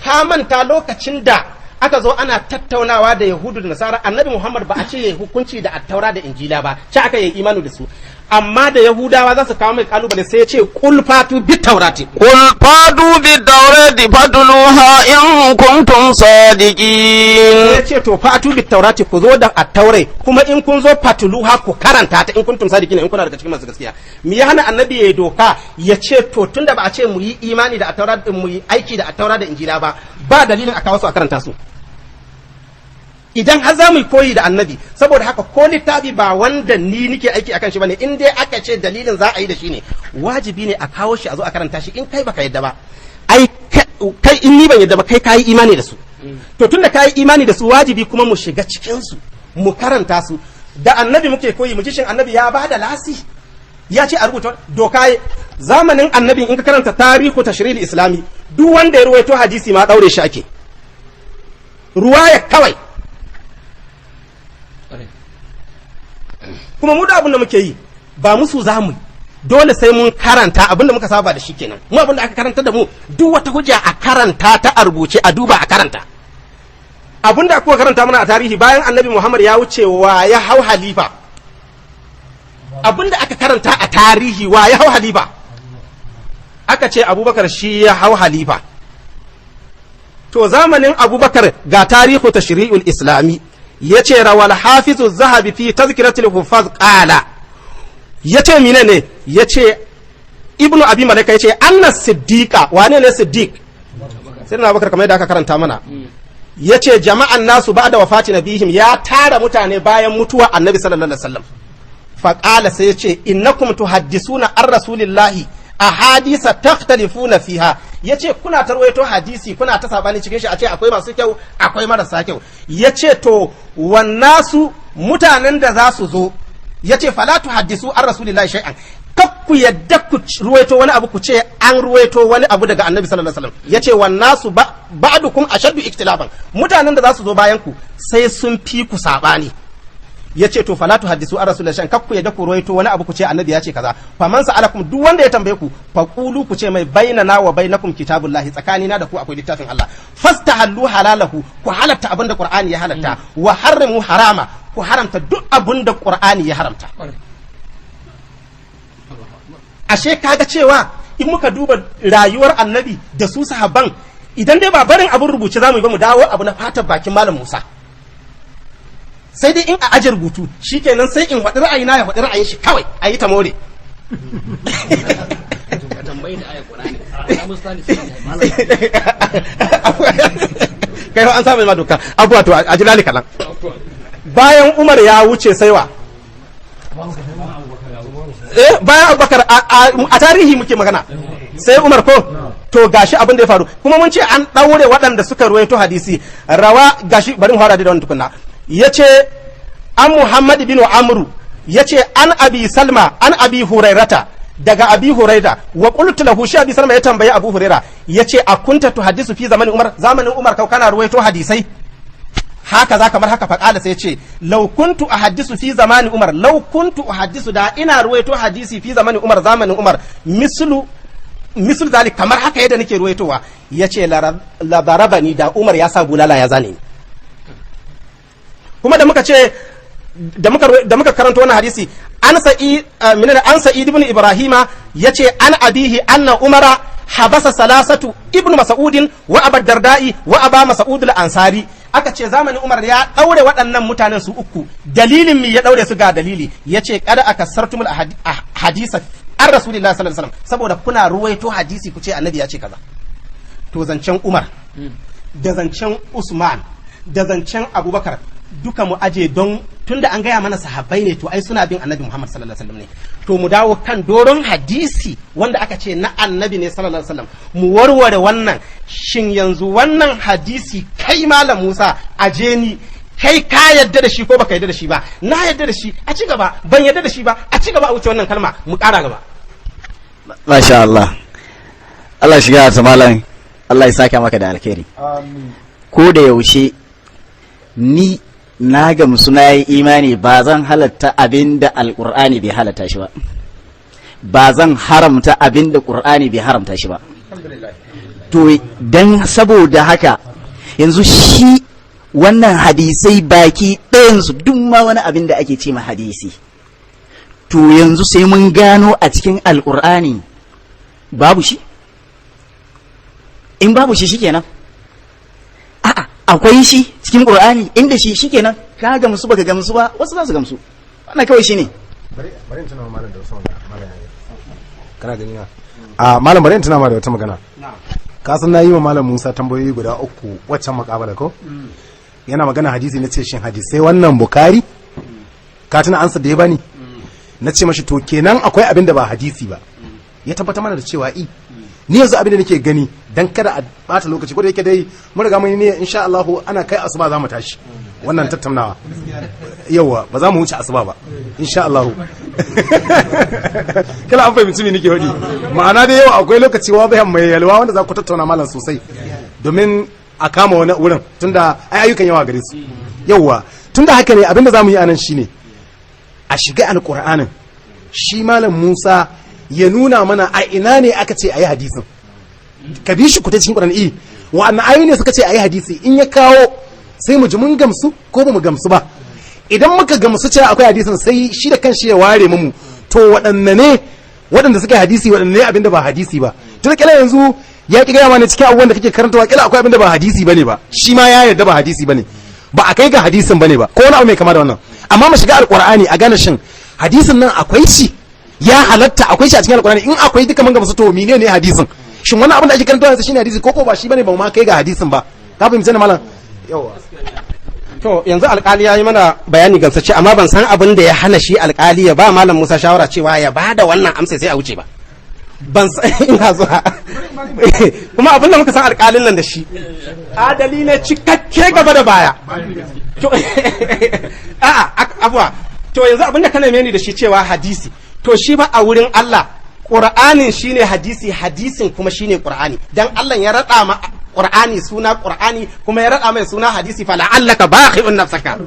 S2: ka manta lokacin da aka zo ana tattaunawa da yahudu da nasara, annabi muhammad ba a ce ya hukunci da attaura da injila ba, ce aka yi imanu da su. Amma da yahudawa za su kawo mai kalubale sai ya ce kul fatu bit taurati,
S3: qul fatu bit taurati fatluha in kuntum sadiqin.
S2: ya ce to fatu bit taurati, ku zo da attaurai, kuma in kun zo fatluha ku karanta ta in kuntum sadiqin, in kuna daga cikin masu gaskiya. Me ya hana annabi ya doka ya ce to tunda ba a ce mu yi imani da attaura din mu yi aiki da attaura da injila ba dalilin a kawo su a karanta su? Idan har za mu koyi da annabi, saboda haka ko littafi ba wanda ni nike aiki akan shi bane, in dai aka ce dalilin za a yi da shi ne, wajibi ne a kawo shi a zo a karanta shi. In kai baka yadda ba, ai kai in ni ban yadda ba, kai kayi imani da su. To tunda kayi imani da su, wajibi kuma mu shiga cikin su mu karanta su. Da annabi muke koyi, mu ji shin annabi ya bada lasi, ya ce a rubuta doka. Zamanin annabi in ka karanta tarihu tashrihil islami, duk wanda ya ruwaito hadisi ma daure shi ake, ruwaya kawai. Kuma mu da abin da muke yi ba musu zamu, dole sai mun karanta abin da muka saba da shi kenan. Mu abin da aka karanta da mu, duk wata hujja a karanta ta a rubuce, a duba a karanta. Abin da aka karanta mana a tarihi bayan annabi Muhammad ya wuce, wa ya hau halifa. Abin da aka karanta a tarihi, wa ya hau halifa. Aka ce Abubakar shi ya hau halifa. To zamanin Abubakar ga tarihu tashri'ul islami, yace rawal hafizu zahabi fi tazkiratul huffaz qala, yace menene, yace ibnu abi malaika yace anna siddiqa, wane ne siddiq? Sai na Abubakar kamar yadda aka karanta mana, yace jama'an nasu ba'da wafati nabihim, ya tara mutane bayan mutuwa annabi sallallahu alaihi wasallam. Fa qala, sai yace innakum tuhaddisuna ar rasulillahi ahadisa takhtalifuna fiha, yace kuna tarwaito hadisi kuna ta sabani cikin shi, a ce akwai masu kyau akwai marasa kyau. Yace to wannasu, mutanen da za su zo, yace fala tuhaddisu an rasulillahi shay'an, kakku yadda ku ruwaito wani abu ku ce an ruwaito wani abu daga annabi sallallahu alaihi wasallam. Yace wannasu ba'dukum ashaddu iktilafan, mutanen da za su zo bayan ku sai sun fi ku sabani. Yace to fala tuhaddisu an rasulillahi shay'an, kakku yadda ku ruwaito wani abu ku ce annabi ya ce kaza. Faman sa'alakum, duk wanda ya tambaye ku, faqulu, ku ce mai bainana wa bainakum kitabullahi, tsakanina da ku akwai littafin Allah. Fastahallu halalahu, ku halatta abinda Qur'ani ya halatta, wa harrimu harama, ku haramta duk abinda Qur'ani ya haramta. Ashe kaga cewa in muka duba rayuwar annabi da su sahabban, idan dai ba barin abin rubuce zamu yi ba, mu dawo abu na fatar bakin malam Musa. Sai dai in a aje rubutu shikenan, sai in faɗi ra'ayina ya faɗi ra'ayin shi kawai, a yi ta more. kai an samu ma doka abuwa to a jilali kalan bayan Umar ya wuce saiwa bayan Abubakar a tarihi muke magana sai Umar ko to gashi abin da ya faru kuma mun ce an daure waɗanda suka ruwaito hadisi rawa gashi bari mu fara da wannan tukunna yace an Muhammad bin Amru yace an Abi Salma an Abi Hurairata daga Abi Huraira wa qultu lahu shi Abi Salma ya tambaye Abu Huraira yace akunta tuhaddisu fi zamanin Umar kau kana ruwaito hadisai haka za kamar haka faƙala sai ce law kuntu ahaddisu fi zamani Umar law kuntu ahaddisu da ina ruwaito hadisi fi zamani Umar zamanin Umar mislu zalik kamar haka yadda nake ruwaitowa yace la darabani da Umar ya sa bulala ya zane kuma da muka ce da muka karanta wannan hadisi an sa'id ibn ibrahima yace an abihi anna umara habasa salasatu ibn mas'udin wa abu darda'i wa aba mas'ud al-ansari aka ce zamanin Umar ya daure waɗannan mutanen su uku dalilin mi ya daure su ga dalili yace kada aka sartumul hadisa an rasulullahi sallallahu alaihi wasallam saboda kuna ruwaito hadisi ku ce annabi ya ce kaza to zancen Umar da zancen Usman da zancen Abubakar duka mu aje don tunda an gaya mana sahabbai ne to ai suna bin annabi Muhammad sallallahu alaihi wasallam ne to mu dawo kan doron hadisi wanda aka ce na annabi ne sallallahu alaihi wasallam mu warware wannan shin yanzu wannan hadisi kai malam Musa aje ni kai ka yadda da shi ko baka yadda da shi ba na yadda da shi a ci gaba ban yadda da shi ba a ci gaba a wuce wannan kalma mu kara gaba
S4: masha Allah Allah shiga ta malam Allah ya saka maka da alkhairi amin ko da yaushe ni na gamsu na yi imani ba zan halatta abin da alƙur'ani bai halatta shi ba ba zan haramta abin da ƙur'ani bai haramta shi ba to dan saboda haka yanzu shi wannan hadisai baki ɗayansu duk ma wani abin da ake ce ma hadisi to yanzu sai mun gano a cikin alƙur'ani babu shi in babu shi shikenan akwai shi cikin Qur'ani inda shi shikenan ka gamsu baka gamsu ba wasu za su gamsu wannan kawai shine
S1: bari in tuna malam da wasu magana kana gani na malam bari in tuna ma da wata magana ka san nayi wa malam Musa tambayoyi guda uku waccan makabala ko yana magana hadisi nace shin hadisai wannan Bukhari ka tuna ansa da ya bani nace mashi to kenan akwai abin da ba hadisi ba ya tabbata mana da cewa ni yanzu abin da nake gani dan kada a bata lokaci ko da yake dai mun riga mun ne insha Allah ana kai asuba za mu tashi wannan tattaunawa yawa ba za mu wuce asuba ba insha Allah kala an fahimci me nake wadi ma'ana dai yau akwai lokaci wadahan mai yalwa wanda za ku tattauna malam sosai domin a kama wani wurin tunda ai ayyukan yawa gare su yawa tunda haka ne abinda zamu yi anan shine a shiga alqur'anin shi malam Musa ya nuna mana a ina ne aka ce ayi hadisin ka bi shi kuta cikin Qur'ani wa'annan ayoyi ne suka ce ayi hadisi in ya kawo sai mu ji mun gamsu ko ba mu gamsu ba idan muka gamsu cewa akwai hadisin sai shi da kanshi ya ware mu to waɗanne ne waɗanda suka hadisi waɗanne ne abinda ba hadisi ba tun kila yanzu ya ki gaya mana cikin abubuwan da kake karantawa kila akwai abinda ba hadisi bane ba shi ma ya yarda ba hadisi bane ba a kai ga hadisin bane ba ko wani abu mai kama da wannan amma mu shiga alqur'ani a gane shin hadisin nan akwai shi ya halatta akwai shi a cikin alqur'ani in akwai duka mun gamsu to menene hadisin shin wannan abin da ake karantawa shine hadisi ko ba shi bane ba ma kai ga hadisin ba ka fahimci ne malam yawa
S2: to yanzu alkali ya yi mana bayani gamsace amma ban san abin da ya hana shi alkali ya ba malam Musa shawara cewa ya ba da wannan amsa sai a wuce ba ban san ina zuwa kuma abin da muka san alkalin nan da shi adali ne cikakke gaba da baya to a'a abuwa to yanzu abin da ka neme ni da shi cewa hadisi to shi ba a wurin Allah Qur'anin shine hadisi hadisin kuma shine Qur'ani dan Allah ya rada ma Qur'ani suna Qur'ani kuma ya rada mai suna hadisi fala'allaka baqi'un nafsaka ala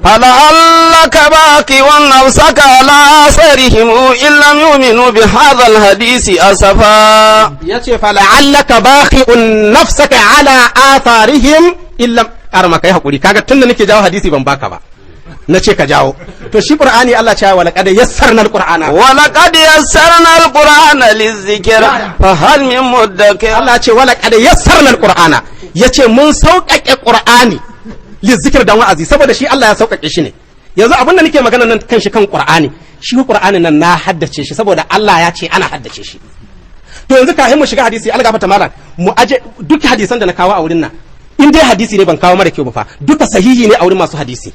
S2: asarihim in lam yu'minu bi hadha al-hadisi asafa yace fala'allaka baqi'un nafsaka ala atharihim illa arma kai hakuri kaga tunda nake jawo hadisi ban baka ba nace ka jawo to shi Qur'ani Allah ya ce wa laqad yassarna al-Qur'ana lizikr fa hal min mudakkir Allah ya ce wa laqad yassarna al-Qur'ana yace mun sauƙaƙe Qur'ani lizikr dan wa'azi saboda shi Allah ya sauƙaƙe shi ne yanzu abin da nake magana nan kan shi kan Qur'ani shi Qur'ani nan na haddace shi saboda Allah ya ce ana haddace shi to yanzu kafin mu shiga hadisi algafata malam mu aje duk hadisan da na kawo a wurin nan in dai hadisi ne ban kawo mara kyau ba fa duka sahihi ne a wurin masu hadisi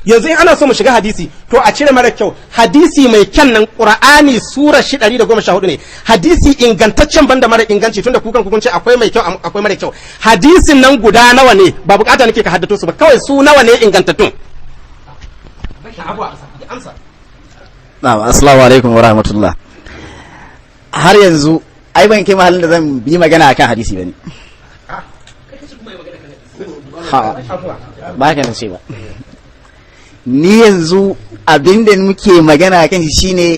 S2: yanzu in ana so mu shiga hadisi to a cire mara kyau hadisi mai kyan nan qur'ani sura 114 ne hadisi ingantaccen banda mara inganci tunda kukan kun ce akwai mai kyau akwai mara kyau hadisin nan guda nawa ne ba bukata nake ka haddato su ba kawai su nawa ne ingantattun
S4: na'am assalamu alaikum wa rahmatullah har yanzu ai ban kai mahallin da zan bi magana akan hadisi bane ha ba ka ce ba ni yanzu abinda muke magana kan shi shine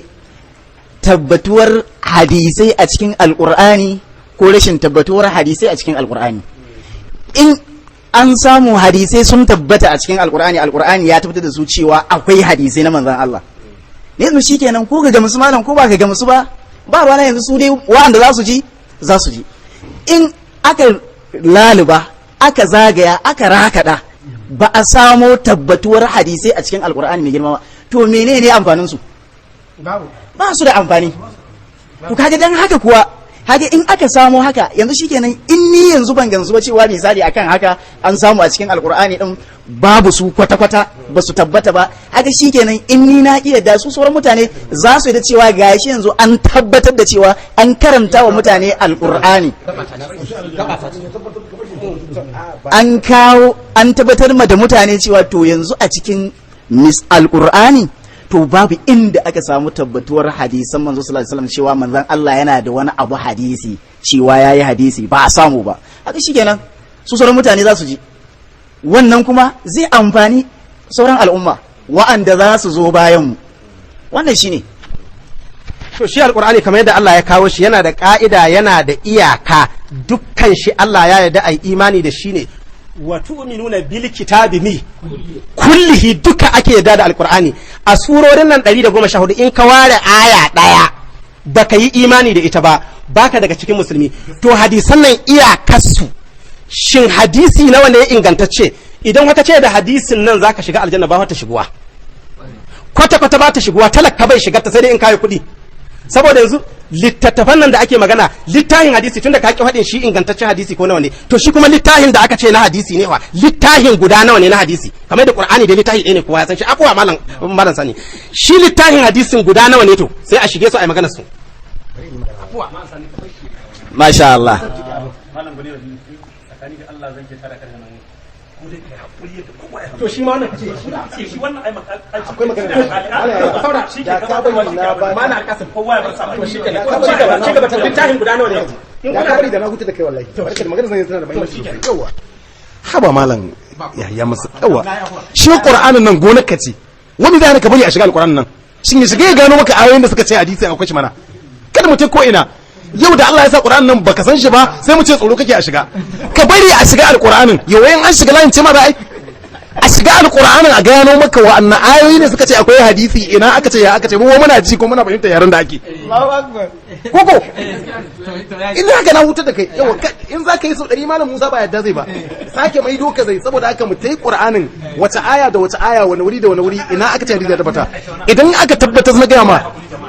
S4: tabbatuwar hadisai a cikin alkur'ani ko rashin tabbatuwar hadisai a cikin alkur'ani in an samu hadisai sun tabbata a cikin alkur'ani ya tabbatar da su cewa akwai hadisai na manzon Allah ne yanzu shikenan ko ga gamsu malam ko ba ka gamsu ba ruwa yanzu su dai wanda za su ji in aka laluba aka zagaya aka rakada ba a samo tabbatuwar hadisai a cikin alkur'ani mai girma ba to menene amfanin su ba su da amfani to kaga dan haka kuwa haka in aka samo haka yanzu shikenan in ni yanzu ban gansu ba cewa misali akan haka an samu a cikin alkur'ani din babu su kwata-kwata ba su tabbata ba haka shikenan in ni na iya da su sauran mutane za su yi da cewa gashi yanzu an tabbatar da cewa an karanta wa mutane alkur'ani an kawo an tabbatar ma da mutane cewa to yanzu a cikin alkur'ani to babu inda aka samu tabbatuwar hadisan manzo sallallahu alaihi wasallam cewa manzon Allah yana da wani abu hadisi cewa yayi hadisi ba a samu ba haka shikenan su sauran mutane za su ji wannan kuma zai amfani sauran al'umma wa'anda za su zo bayan mu wannan shine
S2: to shi alqur'ani kamar yadda Allah ya kawo shi yana da ka'ida yana da iyaka dukkan shi Allah ya yarda ai imani da shi ne wa tu'minuna bil kitabi kullihi duka ake yarda da alqur'ani a surorin nan 114 in ka ware aya daya baka yi imani da ita ba baka daga cikin musulmi to hadisan nan iyakarsu shin hadisi nawa ne ingantacce idan wata ce da hadisin nan zaka shiga aljanna ba wata shiguwa kwata ba ta shiguwa talaka bai shigar ta sai dai in kai kuɗi saboda yanzu littattafan nan da ake magana littafin hadisi tunda ka ki faɗin shi ingantaccen hadisi ko nawa ne to shi kuma littafin da aka ce na hadisi ne wa littafin guda nawa ne na hadisi kamar da qur'ani da littafi ɗaya ne kowa ya san shi afuwa malam sani shi littafin hadisin guda nawa ne to sai a shige su a yi magana su
S4: masha Allah
S2: to shi ma wannan kace shi wannan ai akwai magana saura shi ke ka bari na ba mana alƙasar kowa ya bar sa to shi ke ci gaba ta littafin guda nawa ne in ka bari da na huta da kai wallahi to barka da magana zan tana da muhimmanci yawa
S1: haba malam ya masa yawa shi qur'anin nan gonar ka ce wani da ka bari a shiga alqur'anin nan shin ya shiga ya gano maka ayoyin da suka ce hadisi akwai shi mana kada mutum ko ina yau da Allah ya sa qur'anin nan baka san shi ba sai mu ce tsoro kake a shiga ka bari a shiga alqur'anin yawayin an shiga layin ce ma da ai a shiga alqur'anin a gano maka wa'annan ayoyi ne suka ce akwai hadisi ina aka ce ya aka ce mu muna ji ko muna fahimta yaran da ake Allahu akbar koko ina ga na huta da kai yawa in za ka yi sau 100 malam Musa ba yadda zai ba sake mai doka zai saboda haka mu tai qur'anin wata aya da wata aya wani wuri da wani wuri ina aka ce hadisi da tabbata idan aka tabbatar na gaya ma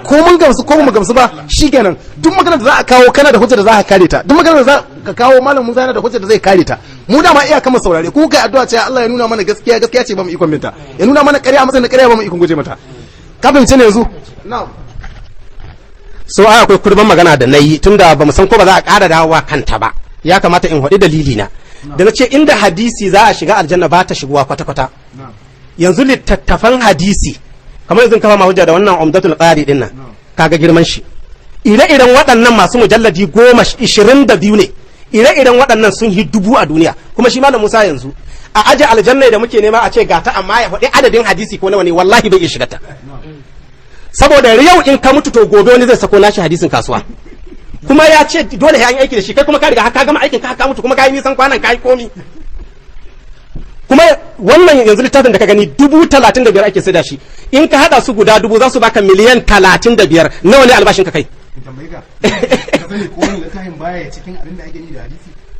S1: ko mun gamsu ko mu gamsu ba shikenan duk maganar da za a kawo kana da hujja da za ka kare ta duk maganar da za ka kawo malam Musa yana da hujja da zai kare ta mu da ma iya kama saurare ku kai addu'a ce Allah ya nuna mana gaskiya ce ba mu ikon binta ya nuna mana ƙarya a matsayin ƙarya ba mu ikon guje mata ka fahimce ne yanzu na'am
S2: so akwai kurban magana da nayi tunda ba mu san ko ba za a ƙara dawowa kanta ba ya kamata in faɗi dalili na da nace inda hadisi za a shiga aljanna ba ta shiguwa kwata yanzu littattafan hadisi kamar yanzu kafa ma hujja da wannan umdatul qari din nan kaga girman shi ire-iren waɗannan masu mujalladi 22 ne ire-iren waɗannan sun yi 1000 a duniya kuma shi malam Musa yanzu a aje aljanna da muke nema a ce gata amma ya faɗi adadin hadisi ko nawa ne wallahi bai iya shiga ta saboda yau in ka mutu to gobe wani zai sako nashi hadisin kasuwa kuma ya ce dole ya yi aiki da shi kai kuma ka riga ka gama aikin ka mutu kuma ka yi nisan kwanan ka yi komi kuma wannan yanzu littafin da ka gani 35,000 ake sai da shi in ka hada su guda 1000 za su baka miliyan 35 nawa ne albashin ka kai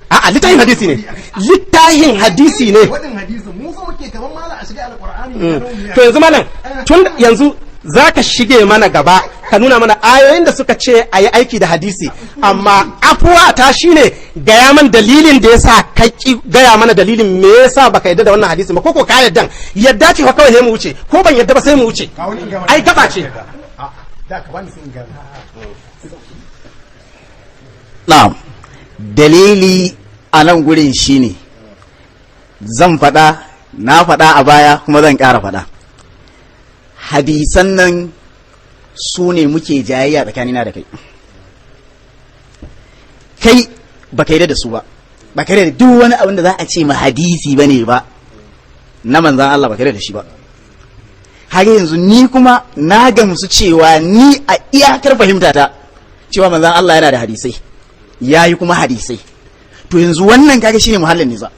S2: a'a littafin hadisi ne littafin hadisi ne to yanzu malam tun yanzu zaka shige mana gaba ka nuna mana ayoyin da suka ce a yi aiki da hadisi, amma afuwa ta shine gaya man dalilin da yasa ka ki gaya mana dalilin me yasa baka yadda da wannan hadisi ba, ko ka yadda yadda ce fa kawai sai mu wuce, ko ban yadda ba sai mu wuce, ai gaba ce.
S4: Na'am, dalili a nan gurin shine zan faɗa, na faɗa a baya kuma zan ƙara faɗa. Hadisan nan su ne muke jayayya tsakanina da kai. Kai ba ka yi da su ba, ba ka yi da duk wani abin da za a ce ma hadisi ba ne ba, na manzan Allah ba ka yi da shi ba. Haka yanzu ni kuma na gamsu cewa ni a iyakar fahimtata cewa manzan Allah yana da hadisai, ya yi kuma hadisai. To yanzu wannan kaga shine muhallin niza.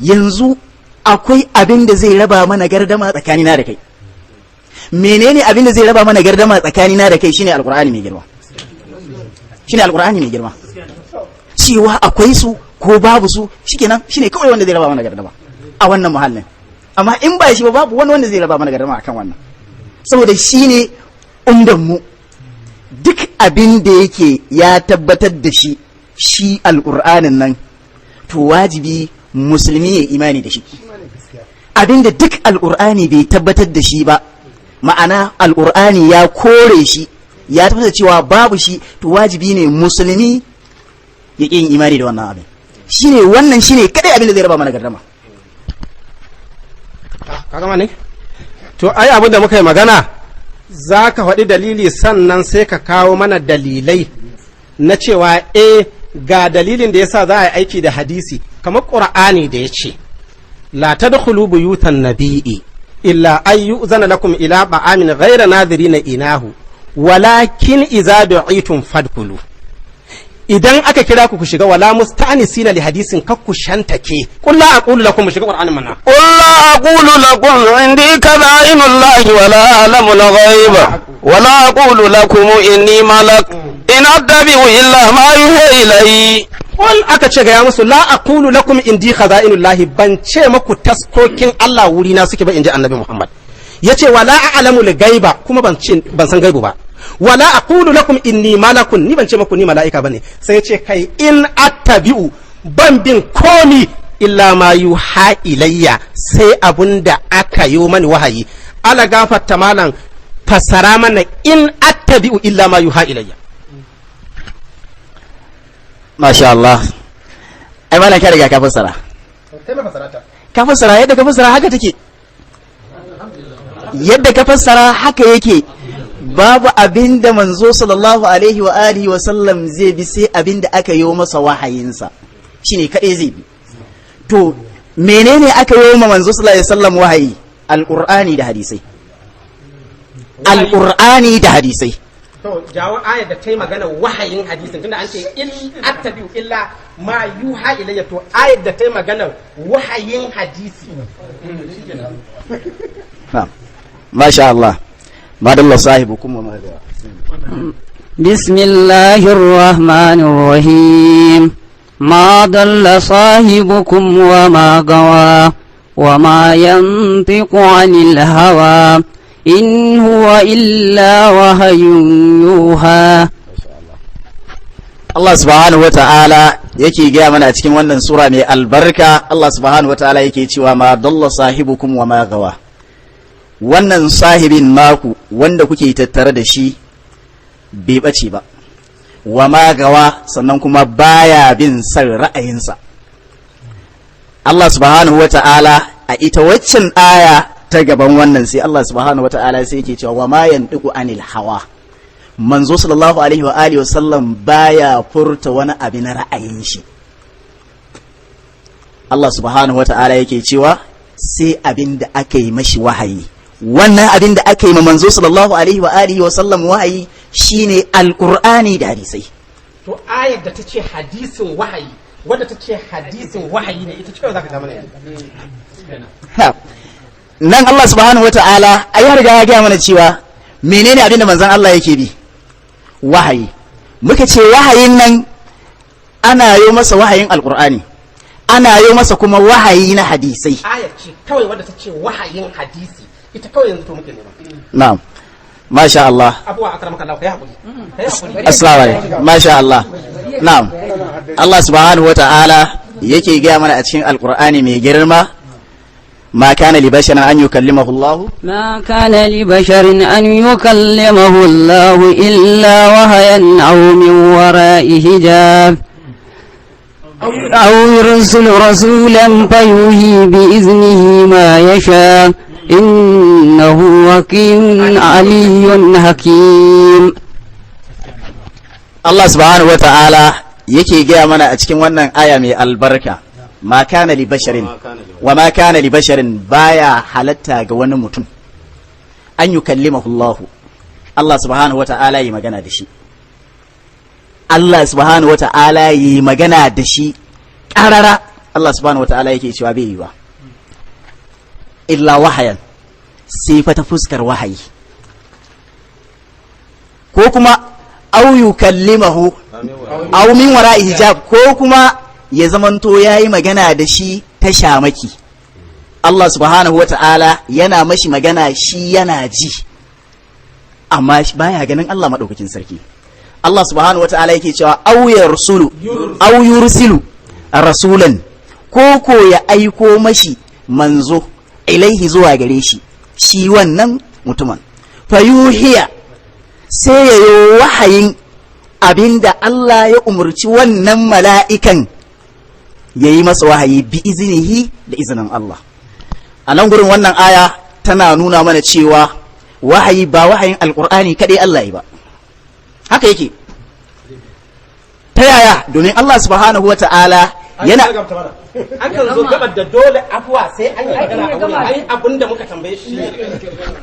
S4: Yanzu akwai abin da zai raba mana gardama tsakanina da kai. Menene abin da zai raba mana gardama tsakanina da kai? Shine alqur'ani mai girma. Shine alqur'ani mai girma. Cewa akwai su ko babu su shikenan, shine kawai wanda zai raba mana gardama a wannan muhallin. Amma in ba shi ba babu wani wanda zai raba mana gardama akan wannan. Saboda shine umdan mu. Duk abin da yake ya tabbatar da shi alqur'anin nan, to wajibi musulmi ya imani da shi. Abinda duk alqur'ani bai tabbatar da shi ba, ma'ana alqur'ani ya kore shi, ya tabbatar cewa babu shi, to wajibi ne musulmi ya yin imani da wannan abin. Shine wannan shine kadai abin da zai raba mana gardama.
S2: Ka gama ne? To ai abin da muka yi magana, za ka faɗi dalili sannan sai ka kawo mana dalilai na cewa ga dalilin da yasa za a yi aiki da hadisi, kamar ƙur'ani da ya ce la tadkhulu buyutan nabiyyi illa an yu'zana lakum ila ba'amin ghayra nadhirina inahu walakin idza du'itum fadkhulu. Idan aka kira ku shiga, wala musta'nisina li hadisin kakku shantake. Qul la aqulu lakum shiga qur'anin manna.
S3: قل لا أقول لكم عندي كذائن الله ولا أعلم الغيب ولا أقول لكم إني ملك إن أتبع إلا ما يوحى إلي.
S2: Qul aka ce ga ya musu la aqulu lakum indi khazainullahi, ban ce maku taskokin Allah wuri na suke ba, inji annabi Muhammad. Yace wala a'lamu al-ghaiba, kuma ban san gaibu ba. Wala aqulu lakum inni malakun, ni ban ce maku ni mala'ika bane. Sai yace kai in attabi'u, ban bin komi illa ma yuha ilayya, sai abunda aka yi mani wahayi. Ala gafarta malan fassara mana in attabi'u illa ma yuha ilayya.
S4: Masha Allah. Ai malam ka riga ka fassara. Ka fassara yadda ka fassara haka take. Yadda ka fassara haka yake. Babu abinda manzo sallallahu alaihi wa alihi wa sallam zai bi sai abinda aka yi masa wahayinsa. Shine kadai zai bi. To menene aka yi ma manzo sallallahu alaihi wa sallam wahayi? Alqur'ani da hadisai. Alqur'ani da hadisai.
S2: To jawo ayar da ta yi magana wahayin hadisin, tunda an ce in attabi'u illa ma yuha ilayya, to ayar da ta yi magana wahayin hadisi.
S4: Masha Allah. Madalla sahibukum wa madalla.
S6: Bismillahir Rahmanir Rahim. Ma dalla sahibukum wa ma gawa wa ma yantiqu 'anil hawa in huwa illa wahyun yuha.
S4: Allah subhanahu wata'ala yake gaya mana a cikin wannan sura mai albarka. Allah subhanahu wata'ala yake cewa ma dalla sahibukum wa ma gawa. Wannan sahibin naku wanda kuke tattare da shi bai bace ba, wa ma gawa, sannan kuma baya bin san ra'ayinsa. Allah subhanahu wata'ala a ita waccan aya ta gaban wannan sai Allah subhanahu wata'ala sai yake cewa wa ma yantiqu anil hawa. Manzo sallallahu alaihi wa alihi wasallam baya furta wani abu na ra'ayin shi. Allah subhanahu wata'ala yake cewa sai abin da aka yi mashi wahayi. Wannan abin da aka yi ma manzo sallallahu alaihi wa alihi wasallam wahayi shine alqur'ani da hadisai.
S2: To ayar da ta ce hadisin wahayi, wadda ta ce hadisin wahayi ne, ita ce kawai zaka ga mana yanzu.
S4: Nan Allah subhanahu wata'ala ai har ga ya ga mana cewa menene abin da manzon Allah yake bi? Wahayi. Muka ce wahayin nan ana yi masa wahayin alqur'ani, ana yi masa kuma wahayi na hadisai.
S2: Ayar ce kawai wadda ta ce wahayin hadisi, ita kawai yanzu to muke nema.
S4: Na'am. masha Allah
S2: abuwa akramaka Allah kai hakuri
S4: assalamu alaikum masha Allah na'am Allah subhanahu wata'ala yake gaya mana a cikin alqur'ani mai girma ma kana li basharin an yukallimahu Allah
S6: ما كان لبشر أن يكلمه الله إلا وهيا أو من وراء حجاب أو يرسل رسولا فيوحي بإذنه ما يشاء إنه حكيم علي حكيم.
S4: Allah subhanahu wata'ala yake gaya mana a cikin wannan aya mai albarka ma kana li basharin wa ma kana li basharin baya halatta ga wani mutum an yukallimahu Allah Allah subhanahu wata'ala yi magana da shi Allah subhanahu wata'ala yi magana da shi ƙarara Allah subhanahu wata'ala yake cewa bai yi ba illa wahayan sai fa ta fuskar wahayi ko kuma au yukallimahu au min wara'i hijab ko kuma ya zamanto yayi magana da shi ta shamaki Allah subhanahu wata'ala yana mashi magana shi yana ji amma baya ganin Allah madaukakin sarki Allah subhanahu wata'ala yake cewa au yursilu rasulan ko ya aiko mashi manzo ilaihi zuwa gare shi shi wannan mutumin fayuhiya sai ya yi wahayin abinda Allah ya umarci wannan mala'ikan ya yi masa wahayi bi izinihi da izinin Allah a nan gurin wannan aya tana nuna mana cewa wahayi ba wahayin alkur'ani kaɗai Allah yi ba haka yake ta yaya domin Allah subhanahu wa ta'ala yana
S2: an kan zo gabar da dole afuwa sai an yi magana a wurin ai abin da muka tambaye shi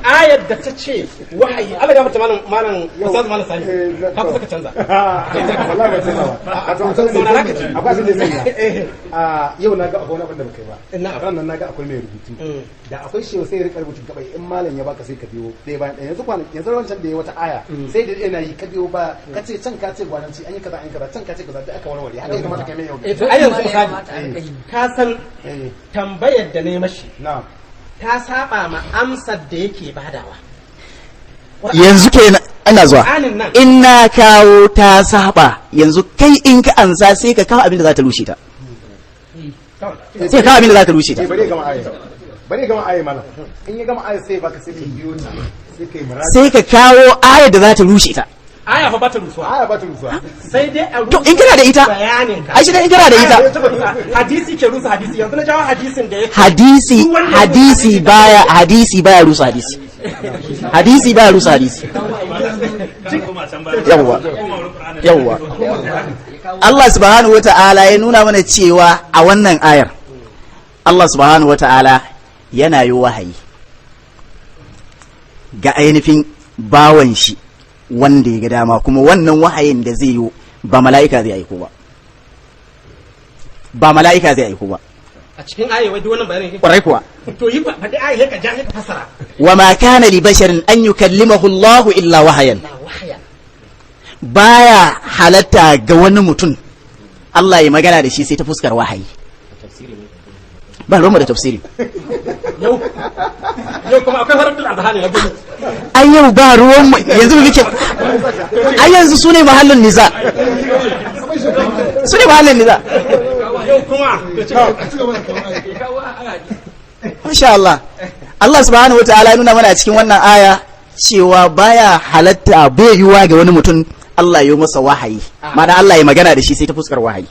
S2: ayar da ta ce wahayi Allah ya mata malam ustaz malam sani ka kusa ka canza
S1: wallahi ba canza ba a canza akwai abin da zai yau na ga akwai abin da baka yi ba ina a ranar na ga akwai mai rubutu da akwai shi sai ya rika rubutu gaba in malam ya baka sai ka biyo ɗaya bayan ɗaya yanzu wancan da ya wata aya sai da yana yi ka biyo ba ka ce can ka ce gwananci an yi kaza an yi kaza can ka ce kaza da aka warware haka ya kamata kai mai yau
S2: ai yanzu misali ka san tambayar da ne mashi ta saba ma amsar da yake badawa
S4: yanzu ke ana zuwa in na kawo ta saba yanzu kai in ka ansa sai ka kawo abin da za ta rushe ta sai ka kawo abin da za ta rushe ta
S1: bari gama ayi mana in ya gama ayi sai baka sai biyo ta
S4: sai ka kawo ayar da za ta rushe ta
S2: aya fa bata rusuwa
S1: aya bata rusuwa
S2: sai dai a
S4: to in kana da ita ai shi dai in kana da ita
S2: hadisi ke rusa hadisi yanzu na jawo hadisin da yake
S4: hadisi baya rusa hadisi hadisi baya rusa hadisi yawwa Allah subhanahu wata'ala ya nuna mana cewa a wannan ayar Allah subhanahu wata'ala yana yi wahayi ga ainihin bawan shi wanda ya ga dama kuma wannan wahayin da zai yi ba mala'ika zai aiko ba
S2: a cikin ayi wai duk wannan bayanin yake
S4: kwarai kuwa
S2: to yi faɗi ayi ka ja ka fasara
S4: wa ma kana li basharin an yukallimahu Allah illa wahayan baya halatta ga wani mutum Allah ya magana da shi sai ta fuskar wahayi ba ruwan da tafsiri
S2: yau kuma akwai farar da azhani na gudu
S4: ai yau ba ruwan yanzu muke ai yanzu sune mahallin niza
S2: yau kuma
S4: masha Allah Allah subhanahu wataala nuna mana a cikin wannan aya cewa baya halatta bai yiwa ga wani mutum Allah ya yi masa wahayi ma'ana Allah ya magana da shi sai ta fuskar wahayi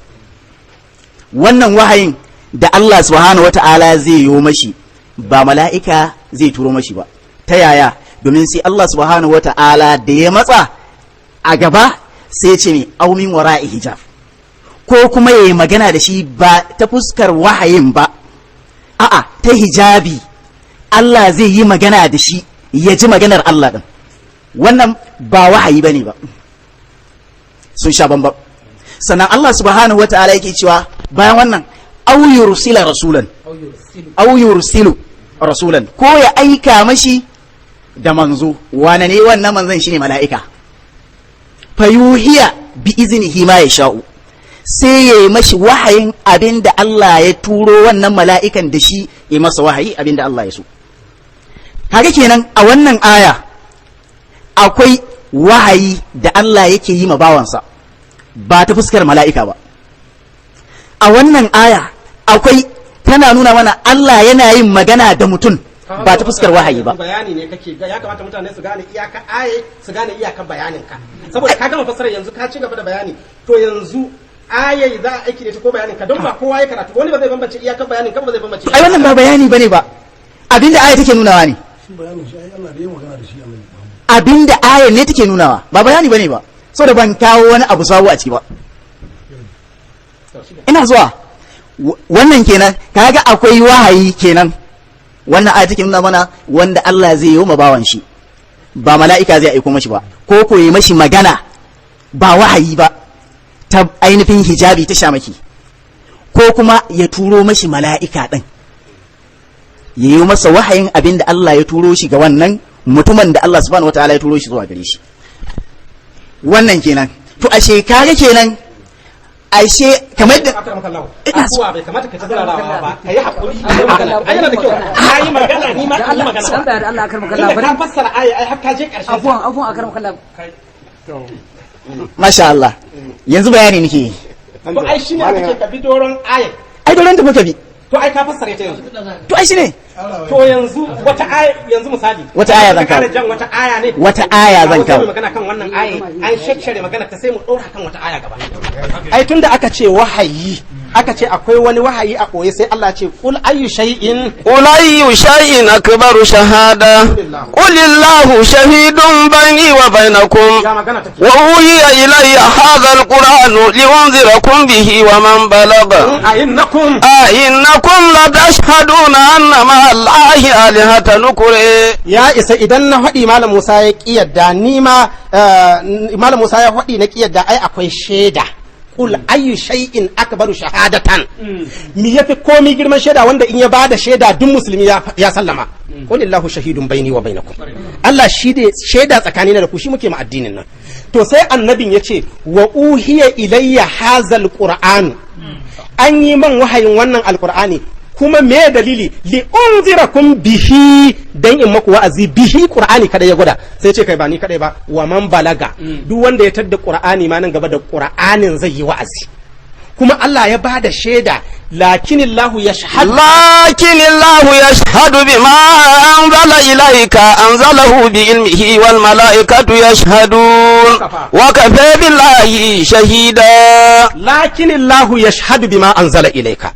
S4: wannan wahayin da Allah subhanahu wata'ala zai yi mashi ba mala'ika zai turo mashi ba ta yaya domin sai Allah subhanahu wata'ala da ya matsa a gaba sai ce mai aumin wara'i hijab ko kuma ya yi magana da shi ba ta fuskar wahayin ba a'a ta hijabi Allah zai yi magana da shi ya ji maganar Allah din wannan ba wahayi bane ba sun sha bambam sannan Allah subhanahu wata'ala yake cewa bayan wannan aw yursilu rasulan ko ya aika mashi da manzo wane ne wannan manzon shine mala'ika fayuhiya bi iznihi ma yasha'u sai ya yi mashi wahayin abinda Allah ya turo wannan mala'ikan da shi ya masa wahayi abinda Allah ya so kaga kenan a wannan aya akwai wahayi da Allah yake yi ma bawansa ba ta fuskar mala'ika ba. A wannan aya akwai tana nuna mana Allah yana yin magana da mutum ba ta fuskar wahayi ba.
S2: Bayani ne kake ya kamata mutane su gane iyaka aye su gane iyakan bayanin ka. Saboda ka gama fassara yanzu ka ci gaba da bayani to yanzu aye za a aiki da ta ko bayanin ka don ba kowa ya karatu wani ba zai bambance iyakan bayanin ka ba zai bambance.
S4: Ai wannan ba bayani bane ba. Abinda aya take nunawa ne. Abinda aya ne take nunawa ba bayani bane ba. Saboda ban kawo wani abu sabo a ciki ba. Ina zuwa wannan kenan kaga akwai wahayi kenan. Wannan aya take nuna mana wanda Allah zai yi wa bawan shi ba mala'ika zai aiko mashi ba ko ko yi mashi magana ba wahayi ba ta ainihin hijabi ta shamaki ko kuma ya turo mashi mala'ika din ya yi masa wahayin abin da Allah ya turo shi ga wannan mutumin da Allah subhanahu wataala ya turo shi zuwa gare shi. Wannan kenan to ashe kaga kenan ashe kamar da
S2: abuwa bai kamata ka tsararawa ba kai hakuri ai yana da kyau ai magana ni ma yi magana
S6: san da Allah akar makalla
S2: bari ka fassara ai har ka je karshen
S6: abuwan akar makalla
S4: masha Allah yanzu bayani nake
S2: to ai shine ake ka bi doron ayat
S4: ai doron da muka bi
S2: to ai ka fassara ta yanzu
S4: to ai shine
S2: to yanzu wata aya yanzu misali
S4: wata aya zan kawo
S2: wata aya ne
S4: wata aya zan kawo
S2: magana kan wannan aya an shekshare magana ta sai mu dora kan wata aya gaba ai tunda aka ce wahayi aka ce akwai wani wahayi a koye sai Allah ce qul ayyu shay'in
S3: akbaru shahada qul illahu shahidun bayni wa bainakum wa uhiya ilayya hadha alqur'anu liunzirakum bihi wa man balagha
S2: innakum
S3: la tashhaduna anna ma allahi alihatan ukre.
S2: Ya isa idan na faɗi malam Musa ya kiyarda ni ma malam Musa ya faɗi na kiyarda ai akwai shaida. Kul ayyu shay'in akbaru shahadatan mi yafi komai girman shaida wanda in ya bada shaida duk musulmi ya sallama. Qulillahu shahidun baini wa bainakum. Allah shi da shaida tsakanina da ku shi muke ma addinin nan. To sai annabin yace wa uhiya ilayya hazal qur'an. An yi man wahayin wannan alqur'ani kuma me dalili li unzirakum bihi dan in maku wa'azi bihi qur'ani kada ya gwada sai ce kai ba ni kadai ba wa man balaga duk wanda ya tadda qur'ani ma nan gaba da qur'anin zai yi wa'azi kuma Allah ya bada shaida lakinillahu yashhadu
S3: bima anzala ilayka anzalahu bi ilmihi wal malaikatu yashhadun wa kafa billahi shahida.
S2: Lakinillahu yashhadu bima anzala ilayka,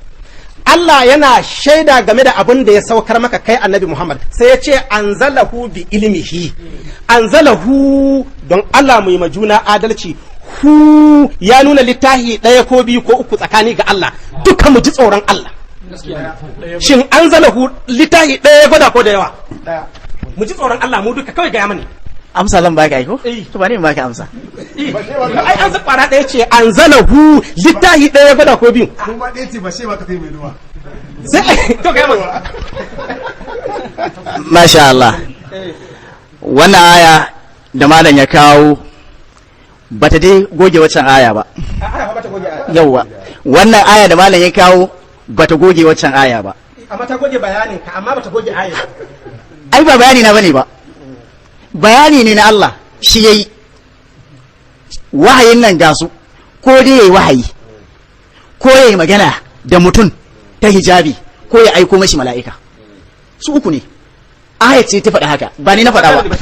S2: Allah yana shaida game da abin da ya saukar maka kai annabi Muhammad sai ya ce anzalahu bi ilmihi. Anzalahu don Allah mu yi majuna adalci, hu ya nuna littahi ɗaya ko biyu ko uku tsakani ga Allah, duka mu ji tsoron Allah. Shin anzalahu littahi ɗaya gwada ko da yawa? Mu ji tsoron Allah mu duka kawai gaya mani.
S4: Amsa zan baka aiko? To ba ne in baka amsa.
S2: Ai an fara ɗaya ce anzalahu littahi ɗaya gwada ko biyu.
S1: Kuma ɗaya ce ba shi ba ka sai mai duwa.
S2: Sai to gaya mani.
S4: Masha Allah. Wannan aya da malam ya kawo bata dai goge waccan aya ba. Yawwa. Wannan aya da malam ya kawo bata goge waccan aya ba.
S2: Amma ta goge bayanin ka amma bata goge aya.
S4: Ai ba bayani na bane ba. Bayani ne na Allah shi yayi. Wahayin nan ga su ko dai yayi wahayi ko yayi magana da mutum ta hijabi ko ya aiko mashi mala'ika. Su uku ne. Aya ce ta faɗa haka ba ni na faɗa ba.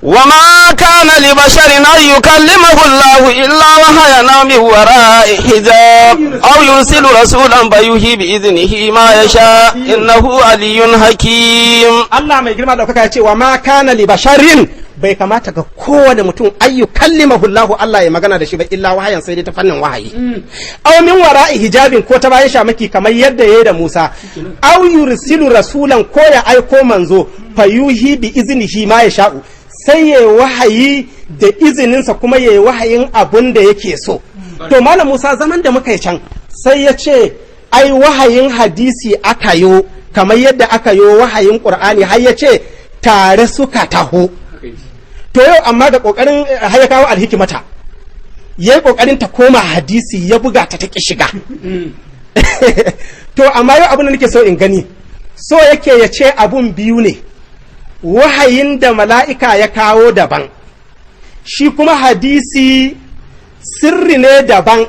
S3: Wa ma kana li basharin an yukallimahu Allah illa wahyan min wara'i hijab aw yursilu rasulan bayuhi bi idnihi ma yasha innahu aliyyun hakim.
S2: Allah mai girma daukaka ya ce wa ma kana li basharin, bai kamata ga kowane mutum ayyu kallimahu Allah ya magana da shi ba illa wahayan sai dai ta fannin wahayi. Aw min wara'i hijabin ko ta bayan shamaki kamar yadda yayi da Musa. Aw yursilu rasulan ko ya aiko manzo fayuhi bi iznihi ma yasha'u, sai yayi wahayi da izininsa kuma yayi wahayin abun da yake so. To malam Musa zaman da muka yi can sai ya ce ai wahayin hadisi aka yo kamar yadda aka yo wahayin Qur'ani, har ya ce tare suka taho. To yau amma da kokarin har ya kawo alhikimata yayi kokarin ta koma hadisi ya buga ta ki shiga. To amma yau abin da nake so in gani so yake ya ce abun biyu ne, wahayin da mala'ika ya kawo daban, shi kuma hadisi sirri ne daban,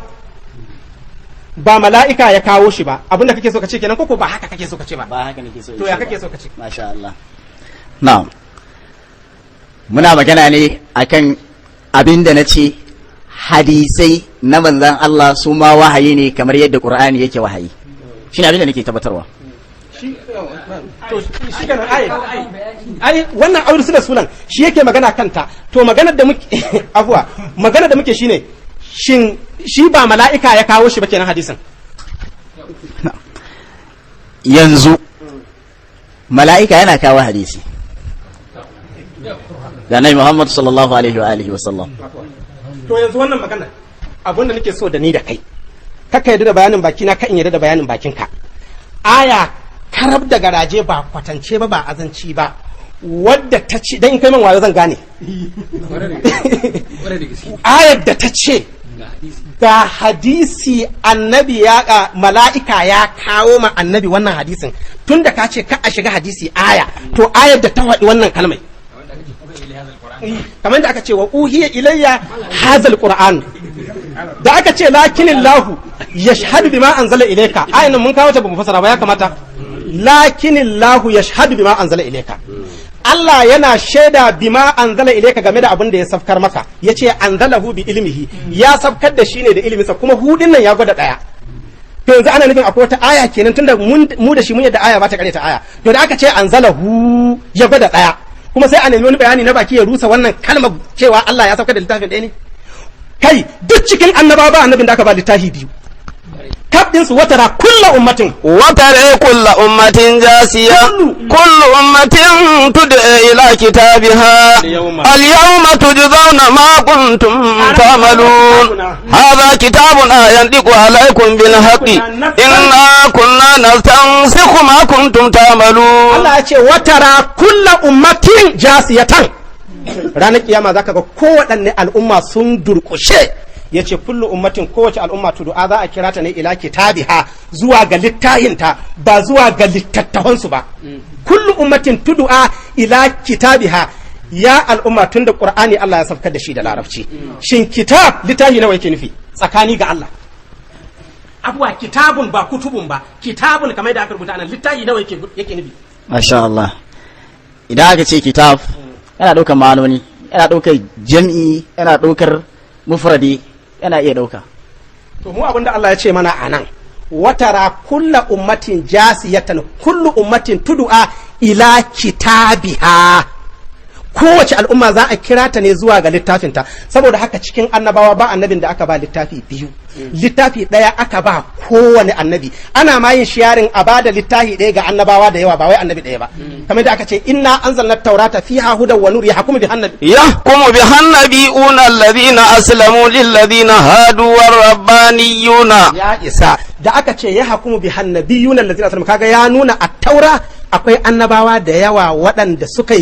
S2: ba mala'ika ya kawo shi ba. Abinda kake so ka ce kenan, koko ba haka kake so ka ce ba?
S4: Ba haka nake so.
S2: To ya kake so ka ce?
S4: Masha Allah. Na'am. Muna magana ne akan abin da na ce hadisai na manzan Allah su ma wahayi ne kamar yadda Qur'ani yake wahayi. Shine abin da nake tabbatarwa.
S2: Shi kana ai wannan aure su da sunan shi yake magana kanta. To maganar da muke afuwa, maganar da muke shine shin shi ba mala'ika ya kawo shi ba kenan hadisin?
S4: Yanzu mala'ika yana kawo hadisi da Annabi Muhammad sallallahu alaihi wa alihi wa sallam.
S2: To yanzu wannan magana abin da nake so da ni da kai, kaka yadda da bayanin baki na, kan yadda da bayanin bakin ka. Aya karab da garaje ba kwatance ba, ba azanci ba, wadda ta ce dan in kai man wayo zan gane. Ayar da ta ce ga hadisi annabi ya mala'ika ya kawo ma annabi wannan hadisin, tunda ka ce ka a shiga hadisi aya, to ayar da ta faɗi wannan kalmai kamar da aka ce wa uhiya ilayya hazal qur'an, da aka ce lakinillahu yashhadu bima anzala ilayka, ayan mun kawo ta bamu fasara ba, ya kamata lakinillahu yashhadu bima anzala ilayka, Allah yana shaida bima anzala ilayka game da abin da ya safkar maka, yace anzalahu bi ilmihi, ya safkar da shi ne da iliminsa, kuma hudin nan ya gwada daya. To yanzu ana nufin akwai wata aya kenan, tunda mu da shi mun yadda aya ba ta kare ta aya, to da aka ce anzalahu ya gwada daya, kuma sai a nemi wani bayani na baki ya rusa wannan kalmar cewa Allah ya saukar da littafin ɗaya ne. Kai duk cikin annaba ba annabin da aka ba littafi biyu, kabdin su watara kulla ummatin
S3: jasiya kullu ummatin tud'a ila kitabiha al-yawma tujzauna ma kuntum ta'malun hadha kitabuna yandiqu alaykum bil haqqi inna kunna nastansikhu ma kuntum ta'malun.
S2: Allah ya ce watara kulla ummatin jasiyatan, ranar kiyama zaka ga kowaɗanne al'umma sun durƙushe. Ya ce kullu ummatin, kowace al'umma tudu'a za a kira ta ne ila kitabiha, zuwa ga littahinta, ba zuwa ga littattafansu ba. Kullu ummatin tudu'a ila kitabiha, ya al'umma tun da Qur'ani Allah ya saukar da shi da larabci. Shin kitab littahi nawa yake nufi tsakani ga Allah? Abuwa kitabun ba kutubun ba, kitabun kamar da aka rubuta nan, littahi nawa yake nufi?
S4: Masha Allah. Idan aka ce kitab yana ɗaukar ma'anoni, yana ɗaukar jam'i, yana ɗaukar mufradi, yana iya ɗauka.
S2: To mu abinda Allah ya ce mana a nan, watara kulla ummatin jasiyatan, kullu ummatin tudu'a ila kitabiha, kowace al'umma za a kira ta ne zuwa ga littafinta. Saboda haka cikin annabawa ba annabin da aka ba littafi biyu, littafi ɗaya aka ba kowane annabi. Ana ma yin shiyarin a ba da littafi ɗaya ga annabawa da yawa, ba wai annabi ɗaya ba. Kamar da aka ce inna anzalna taurata fiha hudan wa nur yahkumu
S3: bihan nabiyuna alladhina aslamu lil ladina hadu war rabbaniyuna.
S2: Ya isa da aka ce yahkumu bihan nabiyuna alladhina aslamu, kaga ya nuna a taura akwai annabawa da yawa waɗanda suka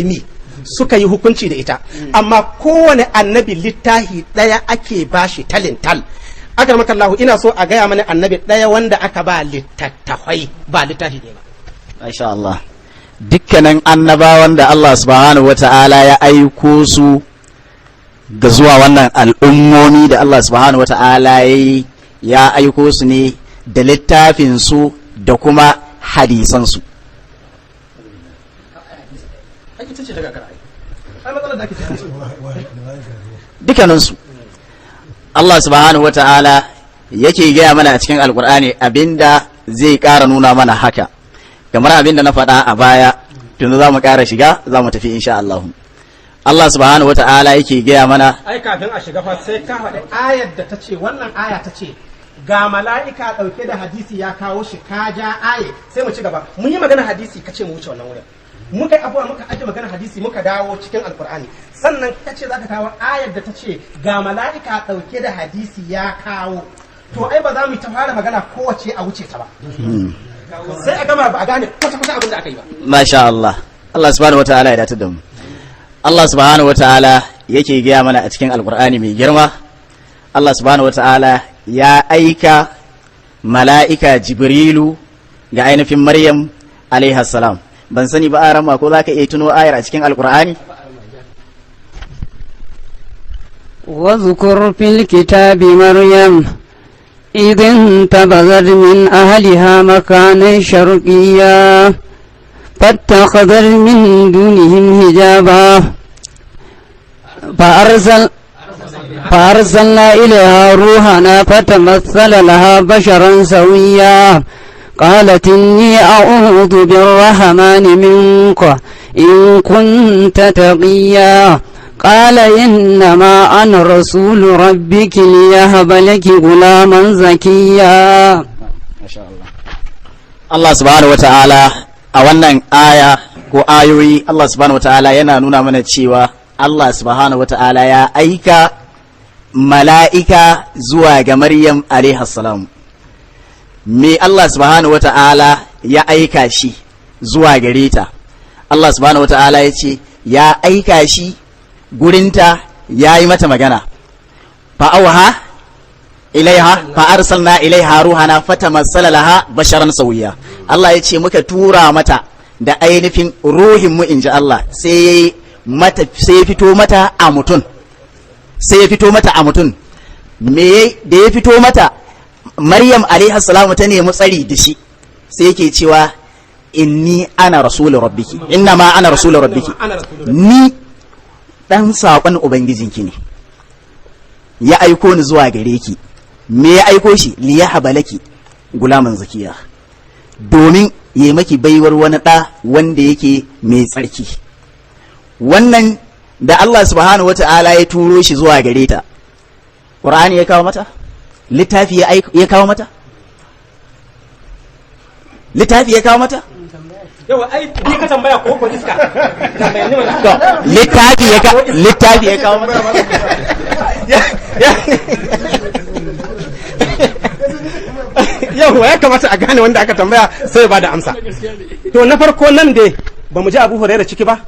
S2: yi hukunci da ita, amma kowane annabi littahi ɗaya ake bashi talintal. Aka maka Allah, ina so a gaya mana annabi ɗaya wanda aka ba littattafai ba littafi ɗaya ba.
S4: Masha Allah. Dukkanin annabawan da Allah subhanahu wa ta'ala ya aiko su ga zuwa wannan al'ummomi da Allah subhanahu wa ta'ala ya aiko su ne da littafin su da kuma hadisan su. Dukkaninsu Allah subhanahu wa ta'ala yake gaya mana a cikin alkur'ani abinda zai ƙara nuna mana haka, kamar abinda na faɗa a baya, tun za mu ƙara shiga za mu tafi insha Allah. Allah subhanahu wa ta'ala yake gaya mana,
S2: ai kafin a shiga fa sai ka faɗi ayar da ta ce, wannan aya ta ce ga mala'ika ɗauke da hadisi ya kawo shi, ka ja aye, sai mu ci gaba. Mun yi magana hadisi ka ce mu wuce wannan wurin, muka yi abuwa muka aje magana hadisi muka dawo cikin alkur'ani, sannan ka ce za ka kawo ayar da ta ce ga mala'ika ɗauke da hadisi ya kawo. To ai ba za mu ta fara magana kowace a wuce ta ba, sai a gama ba a gane kwata-kwata abin da aka yi ba.
S4: Masha Allah. Allah subhanahu wa ta'ala ya datar da mu. Allah subhanahu wa ta'ala yake gaya mana a cikin alkur'ani mai girma, Allah subhanahu wa ta'ala ya aika mala'ika Jibrilu ga ainihin Maryam alaihi salam. ban sani ba aran ma ko zaka iya tuno ayar a cikin alqur'ani
S7: واذكر في الكتاب مريم إذ انتبذت من أهلها مكانا شرقيا فاتخذت من دونهم حجابا فأرسلنا إليها روحنا فتمثل لها بشرا سويا قالت إني أعوذ بالرحمن منك إن كنت تقيا قال إنما أنا رسول ربك ليهب لك غلاما زكيا.
S4: Allah subhanahu wata'ala a wannan aya ko ayoyi Allah subhanahu wata'ala yana nuna mana cewa Allah subhanahu wata'ala ya aika mala'ika zuwa ga Maryam alaihi salam. Me Allah subhanahu wata'ala ya aika shi zuwa gare ta? Allah subhanahu wata'ala ya ce ya aika shi gurinta, ya yi mata magana. Fa'auha ilaiha fa'arsalna ilaiha ruhana fatamassala laha basharan sauyiya. Allah ya ce muka tura mata da ainihin ruhin mu inji Allah, sai ya fito mata a mutum. Sai ya fito mata a mutum. Me da ya fito mata, Maryam alaiha salamu ta nemi tsari da shi, sai yake cewa inni ana rasulur rabbiki, inna ma ana rasulur rabbiki, ni dan saƙon ubangijinki ne, ya aiko ni zuwa gare ki. Me ya aiko shi? liyahaba laki gulaman zakiya, domin ya maki baiwar wani ɗa wanda yake mai tsarki. Wannan da Allah subhanahu wata'ala ya turo shi zuwa gare ta, Qur'ani ya kawo mata? Littafi ya kawo mata? Littafi ya kawo mata?
S2: yawa ai ni ka tambaya ko iska
S4: littafi ya kawo mata?
S2: yawa ya kamata a gane wanda aka tambaya sai ba da amsa. To na farko nan dai ba mu ji Abu Hurairah ciki ba,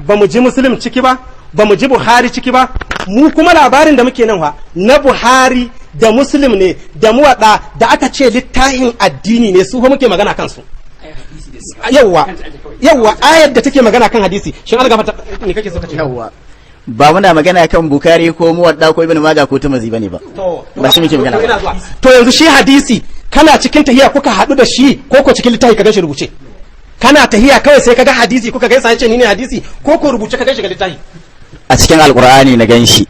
S2: ba mu ji Muslim ciki ba, ba mu ji Buhari ciki ba. Mu kuma labarin da muke nan na Buhari da Muslim ne da muwaɗa da aka ce littafin addini ne, su fa muke magana kansu. Yawwa ayar da take magana kan hadisi, shin algafata ne kake so ka ce?
S4: Yawwa ba muna magana kan Bukari ko muwadda ko Ibn Majah ko Tirmidhi bane ba, ba shi muke magana.
S2: To yanzu shi hadisi kana cikin tahiya kuka haɗu da shi ko cikin littafi ka gashi rubuce? Kana tahiya kawai sai ka ga hadisi kuka gaisa ya ce ni ne hadisi ko rubuce ka gashi ga littafi?
S4: A cikin Alqur'ani na ganshi.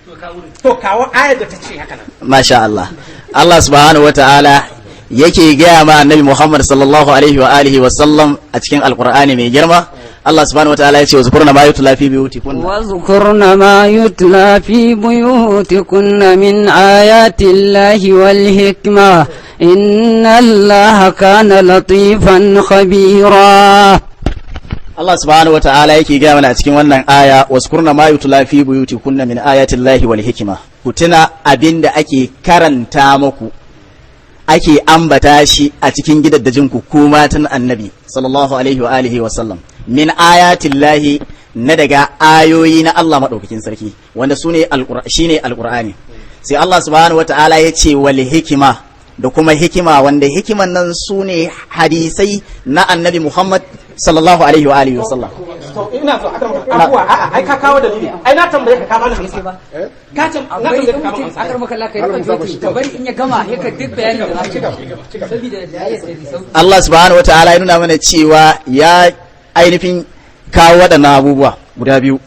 S2: To kawo ayar da ta ce haka nan.
S4: Masha Allah. Allah subhanahu wata'ala yake gaya ma Annabi Muhammad sallallahu alaihi wa alihi wa sallam a cikin Alqur'ani mai girma. Allah subhanahu wata'ala ya ce wazkurna ma yutla fi buyutikunna.
S7: Wazkurna ma yutla fi buyutikunna min ayati Allahi wal hikma. Inna Allaha kana latifan khabira.
S4: Allah subhanahu wa ta'ala yake gaya mana a cikin wannan aya, waskurna ma yutla fi buyutikunna min ayati Allahi wal hikma. Ku tuna abinda ake karanta muku, ake ambata shi a cikin gidaddajin ku matan Annabi sallallahu alaihi wa alihi wa sallam. Min ayati Allahi, na daga ayoyi na Allah madaukakin sarki, wanda shine alqur'ani. Sai Allah subhanahu wa ta'ala ya ce wal hikma, da kuma hikima, wanda hikiman nan sune hadisai na Annabi Muhammad sallallahu alaihi wa alihi wasallam.
S2: To ina so ai ka kawo dalili, ai na tambaye ka kama hamsa ba ka na tambaye ka kama hamsa
S6: akar maka Allah kai ka bari in ya gama ya ka duk bayanin da zaka saboda ya yi sauki.
S4: Allah subhanahu wataala ya nuna mana cewa ya ainihin kawo waɗannan abubuwa guda biyu,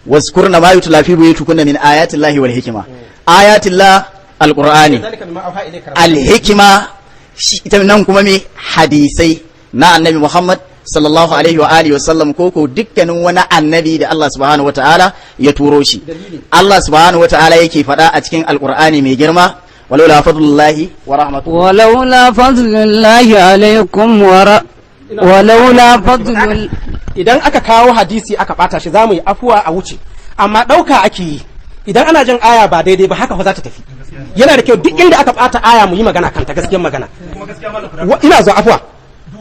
S4: waskurna ma yutla fi buyutikunna min ayati Allahi wal hikma. Ayatillah alqur'ani, alhikma ita nan kuma me hadisai na Annabi Muhammad sallallahu alaihi wa alihi wa sallam, ko dukkanin wani annabi da Allah subhanahu wa ta'ala ya turo shi. Allah subhanahu wa ta'ala yake faɗa a cikin alqur'ani mai girma, walaula fadlullahi wa rahmatuhu,
S7: walaula fadlullahi alaikum walaula fadlul.
S2: Idan aka kawo hadisi aka bata shi zamu yi afuwa a wuce, amma dauka ake yi idan ana jin aya ba daidai ba haka fa za ta tafi. Yana da kyau duk inda aka bata aya mu yi magana kanta, gaskiyar magana. Ina zo afuwa.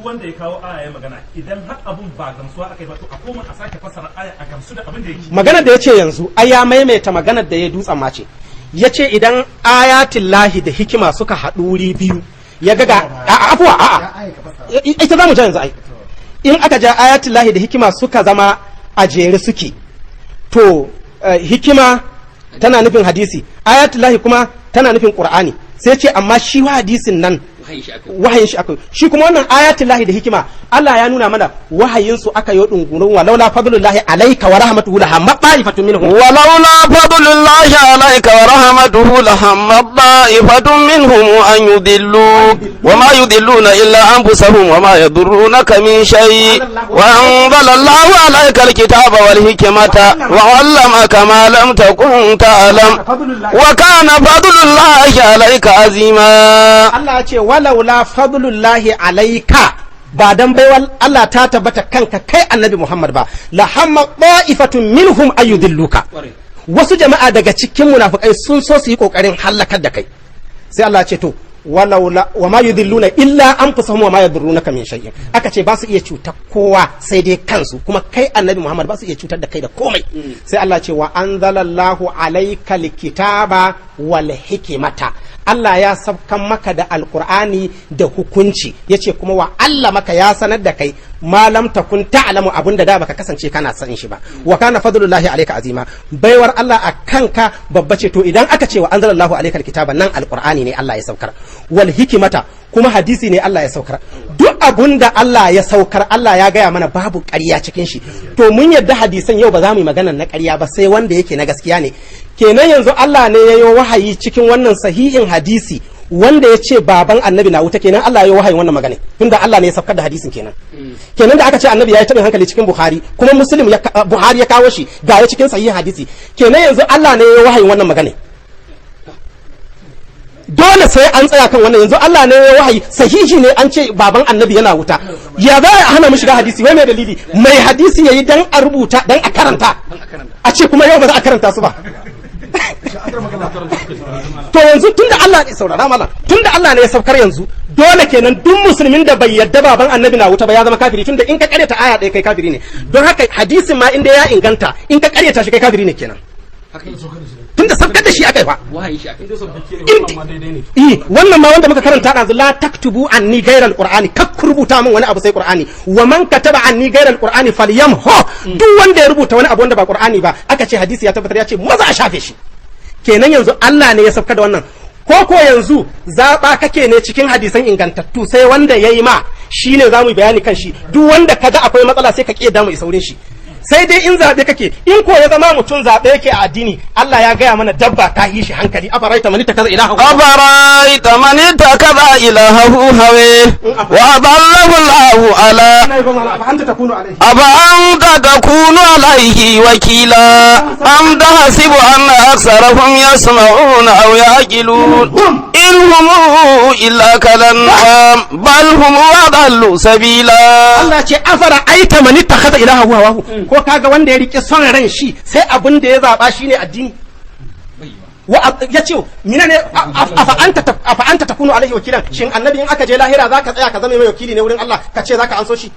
S8: Wanda ya kawo aya ya magana, idan har abun ba gamsuwa aka yi ba to a koma a sake fassara aya a gamsu da abin da yake.
S2: Maganar da yace yanzu ai ya maimaita maganar da ya dutsen mace. Yace idan ayatillahi da hikima suka haɗu wuri biyu, ya ga afuwa ita zamu ji yanzu ai. in aka ja ayatul lahi da hikima suka zama a jere suke to hikima tana nufin hadisi, ayatul lahi kuma tana nufin qur'ani. sai ce amma shi hadisin nan wahayin shi akai, shi kuma wannan ayatul lahi da hikima Allah ya nuna mana wahayin su aka yi dungurun wa laula fadlullahi alayka wa rahmatuhu la hamma ta'ifatun minhum
S3: wa laula fadlullahi alayka wa rahmatuhu la hamma ta'ifatun minhum an yudillu wa ma yudilluna illa anfusahum wa ma yadurrunaka min shay wa anzala Allahu alayka alkitaba wal hikmata wa 'allamaka ma lam takun ta'lam wa kana fadlullahi alayka azima.
S2: Allah ya ce walaula fadlullahi alayka, ba dan baiwar Allah ta tabbata kanka kai annabi Muhammad ba, la hamma ta'ifatun minhum ayudilluka, wasu jama'a daga cikin munafikai sun so su yi kokarin halakar da kai. sai Allah ya ce to walaula wa ma yudilluna illa anfusahum wa ma yadurrunaka min shay'in, aka ce ba su iya cutar kowa sai dai kansu, kuma kai annabi Muhammad ba su iya cutar da kai da komai. sai Allah ya ce wa anzalallahu alaykal kitaba wal hikmata, Allah ya sabkan maka da alkur'ani da hukunci, yace kuma wa Allah maka ya sanar da kai malam takun ta'lamu abinda da baka kasance kana sanin shi ba, wa kana fadlullahi alayka azima, baiwar Allah a kanka babba ce. to idan aka ce wa anzalallahu alaykal kitaba, nan alkur'ani ne Allah ya saukar, wal hikimata kuma hadisi ne Allah ya saukar. duk abunda Allah ya saukar Allah ya gaya mana babu ƙarya cikin shi. to mun yadda hadisan yau ba za mu yi magana na ƙarya ba sai wanda yake na gaskiya ne. kenan yanzu Allah ne ya yi wahayi cikin wannan sahihin hadisi wanda ya ce baban annabi na wuta, kenan Allah ya yi wahayin wannan magana, tunda Allah ne ya saukar da hadisin. kenan da aka ce annabi ya yi taɓin hankali cikin Buhari, kuma Muslim Buhari ya kawo shi ga ya cikin sahihin hadisi, kenan yanzu Allah ne ya yi wahayin wannan magana. dole sai an tsaya kan wannan. yanzu Allah ne ya wahayi sahihi ne, an ce baban annabi yana wuta, ya za a hana mu shiga hadisi? wai mai dalili? mai hadisi yayi dan a rubuta dan a karanta, a ce kuma yau ba za a karanta su ba. to yanzu tunda Allah ne saurara mana, tunda Allah ne ya saukar, yanzu dole kenan duk musulmin da bai yadda baban annabi na wuta ba ya zama kafiri, tunda in ka karyata aya ɗaya kai kafiri ne. don haka hadisin ma inda ya inganta, in ka karyata shi kai kafiri ne kenan, tunda sabkar da shi akai fa. wannan ma wanda muka karanta ɗazu, la taktubu anni gairal qur'ani, kak rubuta min wani abu sai qur'ani, wa man kataba anni gairal qur'ani falyamhu, duk wanda ya rubuta wani abu wanda ba qur'ani ba, aka ce hadisi ya tabbatar, ya ce maza a shafe shi. kenan yanzu Allah ne ya sabka da wannan, ko yanzu zaɓa kake ne cikin hadisan ingantattu, sai wanda ya yi ma shi ne za mu yi bayani kan shi. duk wanda ka ga akwai matsala sai ka ƙi damu isa wurin shi. sai dai in zaɓe kake, in ko ya zama mutum zaɓe yake a addini, Allah ya gaya mana dabba ta yi shi hankali. Afaraita man takaza ilahahu
S3: hawe wa adallahu Allahu ala
S2: afa anta takunu
S3: alayhi wakila am tahsibu anna aksarahum yasma'una aw yaqilun in hum illa kalan'am bal hum adallu sabila.
S2: Allah ce afara aita man takaza ilahahu hawahu, ko kaga wanda ya rike son ran shi sai abin da ya zaba shine addini. ya ce mina ne afa anta takunu alaihi wakilan, shin annabi in aka je lahira zaka tsaya ka zama mai wakili ne wurin Allah, ka ce zaka anso shi?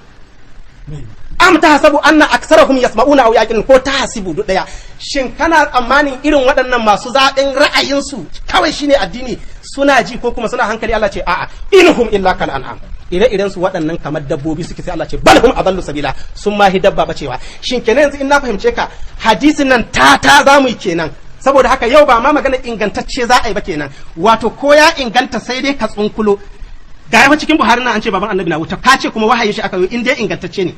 S2: am tahsabu anna aksarahum yasma'una aw yaqilun, ko tahsibu duk daya. shin kana tsammanin irin waɗannan masu zaɓin ra'ayinsu kawai shine addini suna ji ko kuma suna hankali? Allah ce a'a, inhum illa kal an'am, ire-iren su waɗannan kamar dabbobi suke. sai Allah ce balhum adallu sabila, sun ma dabba bacewa. shin kenan yanzu in na fahimce ka, hadisin nan ta zamu yi kenan, saboda haka yau ba ma magana ingantacce za a yi ba kenan. wato ko ya inganta sai dai ka tsunkulo ga yawa cikin Buhari na an ce baban annabi na wuta, ka ce kuma wahayin shi aka yi, in dai ingantacce ne.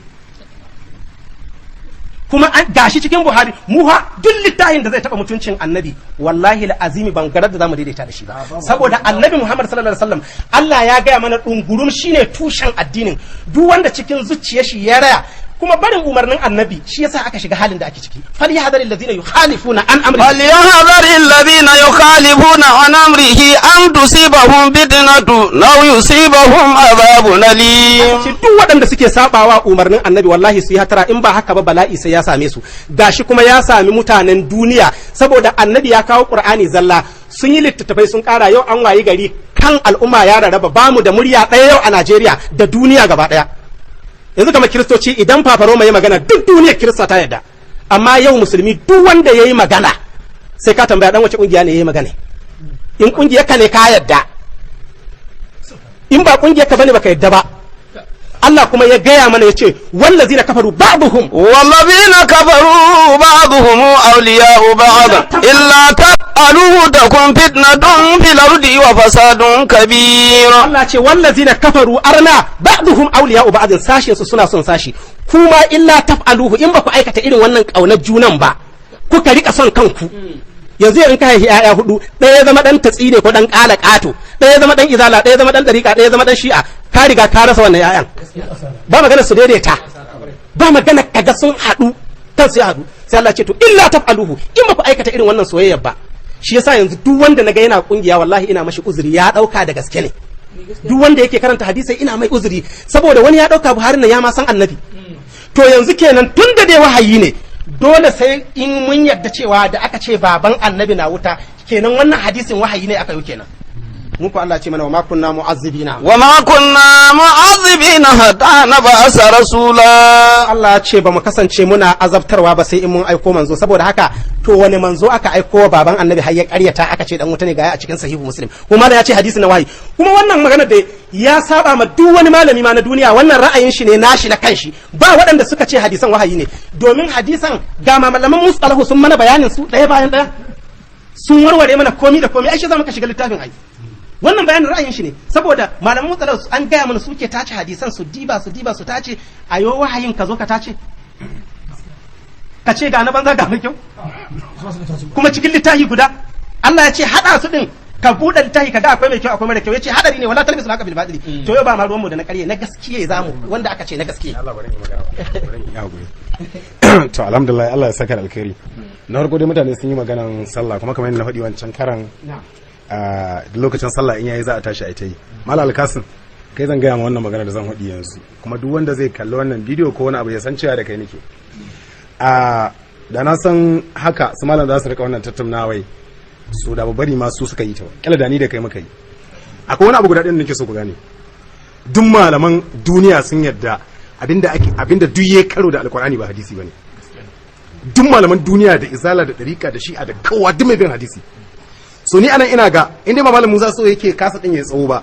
S2: kuma gashi cikin Buhari, mu ha duk littafin da zai taba mutuncin annabi wallahi alazimi ban garar da zamu daidaita da shi ba, saboda annabi Muhammad sallallahu alaihi wasallam Allah ya gaya mana dungurum shine tushen addinin. duk wanda cikin zuciyar shi ya raya kuma barin umarnin annabi shi yasa aka shiga halin da ake ciki. falyahdharil ladina yukhalifuna an amrihi an tusibahum fitnatu law yusibahum adhabun alim. duk waɗanda suke sabawa umarnin annabi wallahi su yi hatara, in ba haka ba bala'i sai ya same su. gashi kuma ya sami mutanen duniya, saboda annabi ya kawo qur'ani zalla, sun yi littattafai sun kara. yau an wayi gari kan al'umma ya rarraba, bamu da murya ɗaya yau a Najeriya da duniya gaba ɗaya. yanzu kamar kiristoci, idan fafaroma ya magana duk duniyar kirista ta yadda, amma yau musulmi duk wanda ya yi magana sai ka tambaya dan wace kungiya ne ya yi magana. in kungiyar ka ne ka yadda, in ba kungiyar ka bane baka yadda ba. Allah kuma ya gaya mana ya ce wallazina kafaru ba'dhum
S3: والذين كفروا بعضهم أولياء بعض إلا تفعلوه تكن فتنة في الأرض وفساد كبير.
S2: Allah ce wallazina kafaru arna ba'dhum awliya'u ba'd, sashin su suna son sashi, kuma illa taf'aluhu in ba ku aikata irin wannan kaunar junan ba kuka rika son kanku. Yanzu in ka haifi ƴaƴa hudu, ɗaya ya zama dan tatsine ko dan ƙala ƙato, ɗaya ya zama dan izala, ɗaya ya zama dan dariƙa, ɗaya ya zama dan shi'a, ka riga ka rasa wannan ƴaƴan. Ba magana su daidaita, ba magana kaga sun haɗu kansu ya haɗu. Sai Allah ce to illa taf'aluhu in ba ku aikata irin wannan soyayya ba. Shi yasa yanzu duk wanda naga yana kungiya wallahi ina mashi uzuri, ya dauka da gaske ne. Duk wanda yake karanta hadisai ina mai uzuri saboda wani ya dauka Buhari nan ya ma san Annabi. To yanzu kenan tun da dai wahayi ne dole sai in mun yarda cewa da aka ce baban Annabi na wuta kenan wannan hadisin wahayi ne aka yi kenan. Mun ko Allah ce mana wa ma kunna mu'azzibina
S3: وما كنا معذبين حتى نبعث رسولا.
S2: Allah ce ba mu kasance muna azabtarwa ba sai in mun aiko manzo, saboda haka to wani manzo aka aiko wa baban Annabi har ya karyata aka ce dan wuta ne ga a cikin sahihu Muslim, kuma da ya ce hadisi na wahayi. Kuma wannan magana da ya saba ma duk wani malami ma na duniya, wannan ra'ayin shi ne nashi na kanshi, ba waɗanda suka ce hadisan wahayi ne, domin hadisan ga malaman mustalahu sun mana bayanin su ɗaya bayan ɗaya, sun warware mana komi da komi. Ai shi za mu ka shiga littafin ai wannan bayanin ra'ayin shi ne, saboda malaman mutsalar an gaya mana suke tace hadisan su diba su tace a yo wahayin ka zo ka tace ka ce ga na banza ga mai kyau kuma cikin littafi guda. Allah ya ce hada su din ka buɗe littafi ka ga akwai mai kyau akwai mara kyau, ya ce hadari ne wala talbisul haqa bil batili. To yau ba ma ruwanmu da na ƙarya, na gaskiya zamu wanda aka ce na gaskiya.
S1: Allah bari magana to alhamdulillah Allah ya saka alkhairi. Na farko dai mutane sun yi maganan sallah, kuma kamar yadda na faɗi wancan karan a lokacin sallah in yayi za a tashi a ta yi. Malam Alkasim kai zan gaya ma wannan magana da zan faɗi yanzu, kuma duk wanda zai kalli wannan bidiyo ko wani abu ya san cewa da kai nake. Da na san haka su malam za su rika wannan tattaunawai su da bari ma su suka yi ta, kila da ni da kai muka yi. Akwai wani abu guda ɗin da nake so ku gane, duk malaman duniya sun yadda abinda duk ya karo da alkur'ani ba hadisi bane. Duk malaman duniya da izala da dariƙa da shi'a da kowa duk mai bin hadisi. So ni anan ina ga inda malam Musa so yake kasa din ya tsawo ba,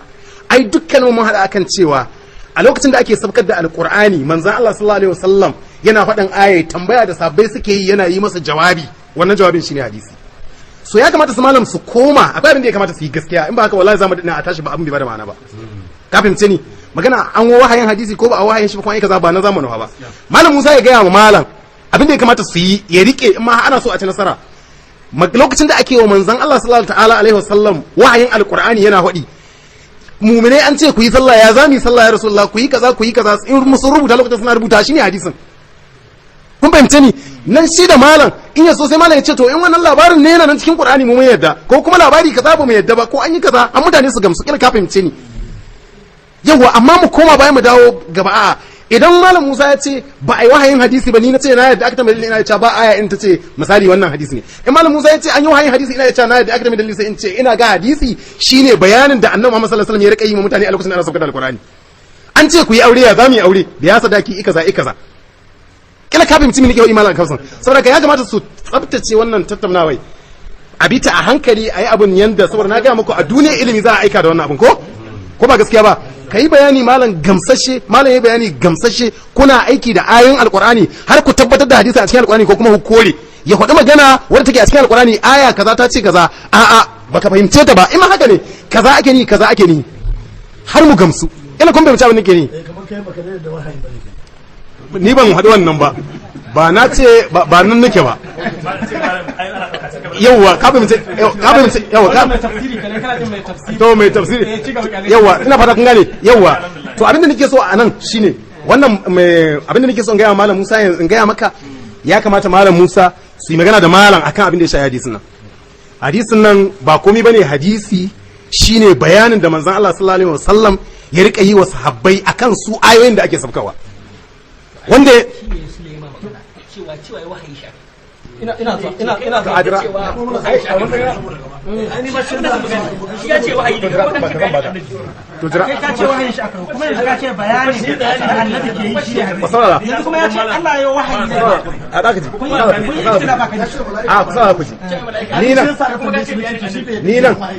S1: ai dukkan mun hada akan cewa a lokacin da ake sabkar da alkur'ani manzon Allah sallallahu alaihi wasallam yana faɗan aya tambaya da sabbai suke yi yana yi masa jawabi, wannan jawabin shine hadisi. So ya kamata su malam su koma, akwai abin da ya kamata su yi gaskiya, in ba haka wallahi zamu dinga a tashi ba abin bai bada ma'ana ba. Ka fahimce ni magana an wahayin hadisi ko ba a wahayin shi ba kuma ai kaza ba na zamanin ba. Malam Musa ya gaya wa malam abin da ya kamata su yi ya rike in ma ana so a ci nasara. Lokacin da ake wa manzon Allah sallallahu ta'ala alaihi wasallam wahayin alqur'ani yana hadi, mu'minai an ce ku yi sallah, ya zami sallah ya rasulullah, ku yi kaza in musu rubuta lokacin suna rubuta shine hadisin. Kun fahimce ni nan shi da malam in ya so sai malam ya ce to in wannan labarin ne yana nan cikin qur'ani mu mun yadda, ko kuma labari kaza ba mu yadda ba, ko an yi kaza an mutane su gamsu, kila ka fahimce ni. Yawa amma mu koma bayan mu dawo gaba. A idan malam Musa ya ce ba a yi wahayin hadisi ba, ni na ce na yadda aka tambaye ina ya ce ba aya in ta ce misali wannan hadisi ne. In malam Musa ya ce an yi wahayin hadisi ina ya ce na yadda aka tambaye sai in ce ina ga hadisi shine bayanin da Annabi Muhammad sallallahu alaihi wasallam ya rika yi wa mutane a lokacin da ana saukar da Alqur'ani. An ce ku yi aure, ya zamu yi aure da ya sadaki ikaza. Kila ka fahimci me nake yi malam Kausan, saboda ya kamata su tsabtace wannan tattaunawai a bita a hankali, a yi abun yanda, saboda na gaya muku a duniya ilimi za a aika da wannan abun ko ba gaskiya ba. Ka yi bayani malam gamsashe, malam ya bayani gamsashe, kuna aiki da ayoyin alkur'ani har ku tabbatar da hadisi a cikin alkur'ani ko kuma ku kore, ya faɗi magana wadda take a cikin alkur'ani aya kaza ta ce kaza, a'a baka fahimce ta ba, in ma haka ne kaza ake ni kaza ake ni, har mu gamsu. Ina kun fahimci abin da ke ni ni ban haɗu wannan ba na ce ba nan nake ba. Yawwa ka fahimce yawwa ka to mai tafsiri yawwa ina fata kun gane. Yawwa to abinda nake so a nan shine wannan abinda nake so in gaya malam Musa yanzu in gaya maka, ya kamata malam Musa su yi magana da malam akan abin da ya shafi hadisin nan ba komai bane. Hadisi shine bayanin da manzon Allah sallallahu alaihi wasallam ya rika yi wa sahabbai akan su ayoyin da ake sabkawa, wanda
S2: ina za a jira
S5: ya ce wahayi ne
S2: to jira
S5: kai ka ce wahayin shi akan kuma yanzu ka ce bayani da annabi ke yi shi ne hadisi yanzu kuma ya ce Allah ya wahayi ne
S2: a da ka ji
S5: kun yi kila ba ka ji
S2: a ku sa ku ji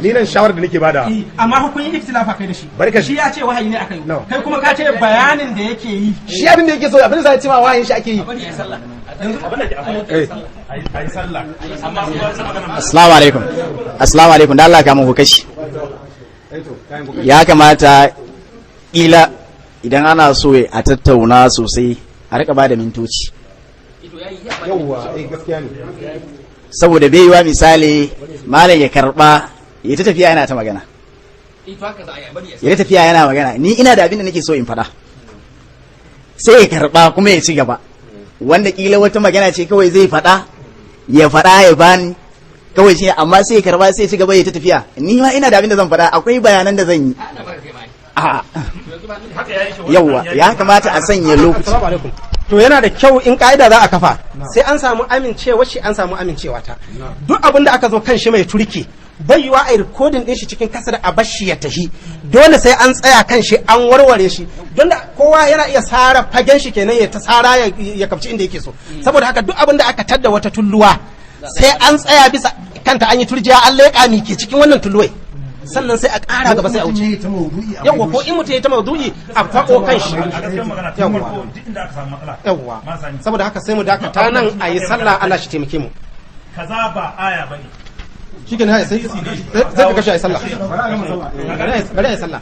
S2: ni nan shawara da nake bada
S5: amma kun yi ikhtilafa kai da shi
S2: barka
S5: shi ya ce wahayi ne akai kai kuma ka ce bayanin da yake yi
S2: shi abin da yake so abin da sai ce ma wahayin shi ake yi
S4: Assalamu alaikum da Allah ka mu kashi ya kamata ila idan ana so a tattauna sosai a rika bada mintoci
S2: yawwa gaskiya ne
S4: saboda bai yiwa misali malam ya karba ya ta tafiya yana ta magana ya ta tafiya yana magana ni ina da abin da nake so in fada sai ya karba kuma ya ci gaba wanda kila wata magana ce kawai zai faɗa ya faɗa ya bani kawai shi amma sai ya karba sai ya ci gaba ya ta tafiya ni ma ina da abin da zan faɗa akwai bayanan da zan yi yawwa ya kamata a sanya lokaci
S2: to yana da kyau in ka'ida za a kafa sai an samu amincewa shi an samu amincewa ta duk abin da aka zo kan shi mai turki bai yiwa a rikodin din shi cikin kasar a bashi ya tahi dole sai an tsaya kan shi an warware shi don da kowa yana iya sara fagen shi kenan ya ta sara ya kapci inda yake so saboda haka duk abin da aka tadda wata tulluwa sai an tsaya bisa kanta an yi turjiya an leƙa mi ke cikin wannan tulluwai sannan sai a ƙara gaba sai a wuce yawwa ko in mutum ya ta maudu'i a faɗo kan shi yawwa saboda haka sai mu dakata nan a yi sallah Allah shi taimake mu
S8: kaza ba aya bane
S2: shi ke sai ka kashe a yi sallah bari a yi sallah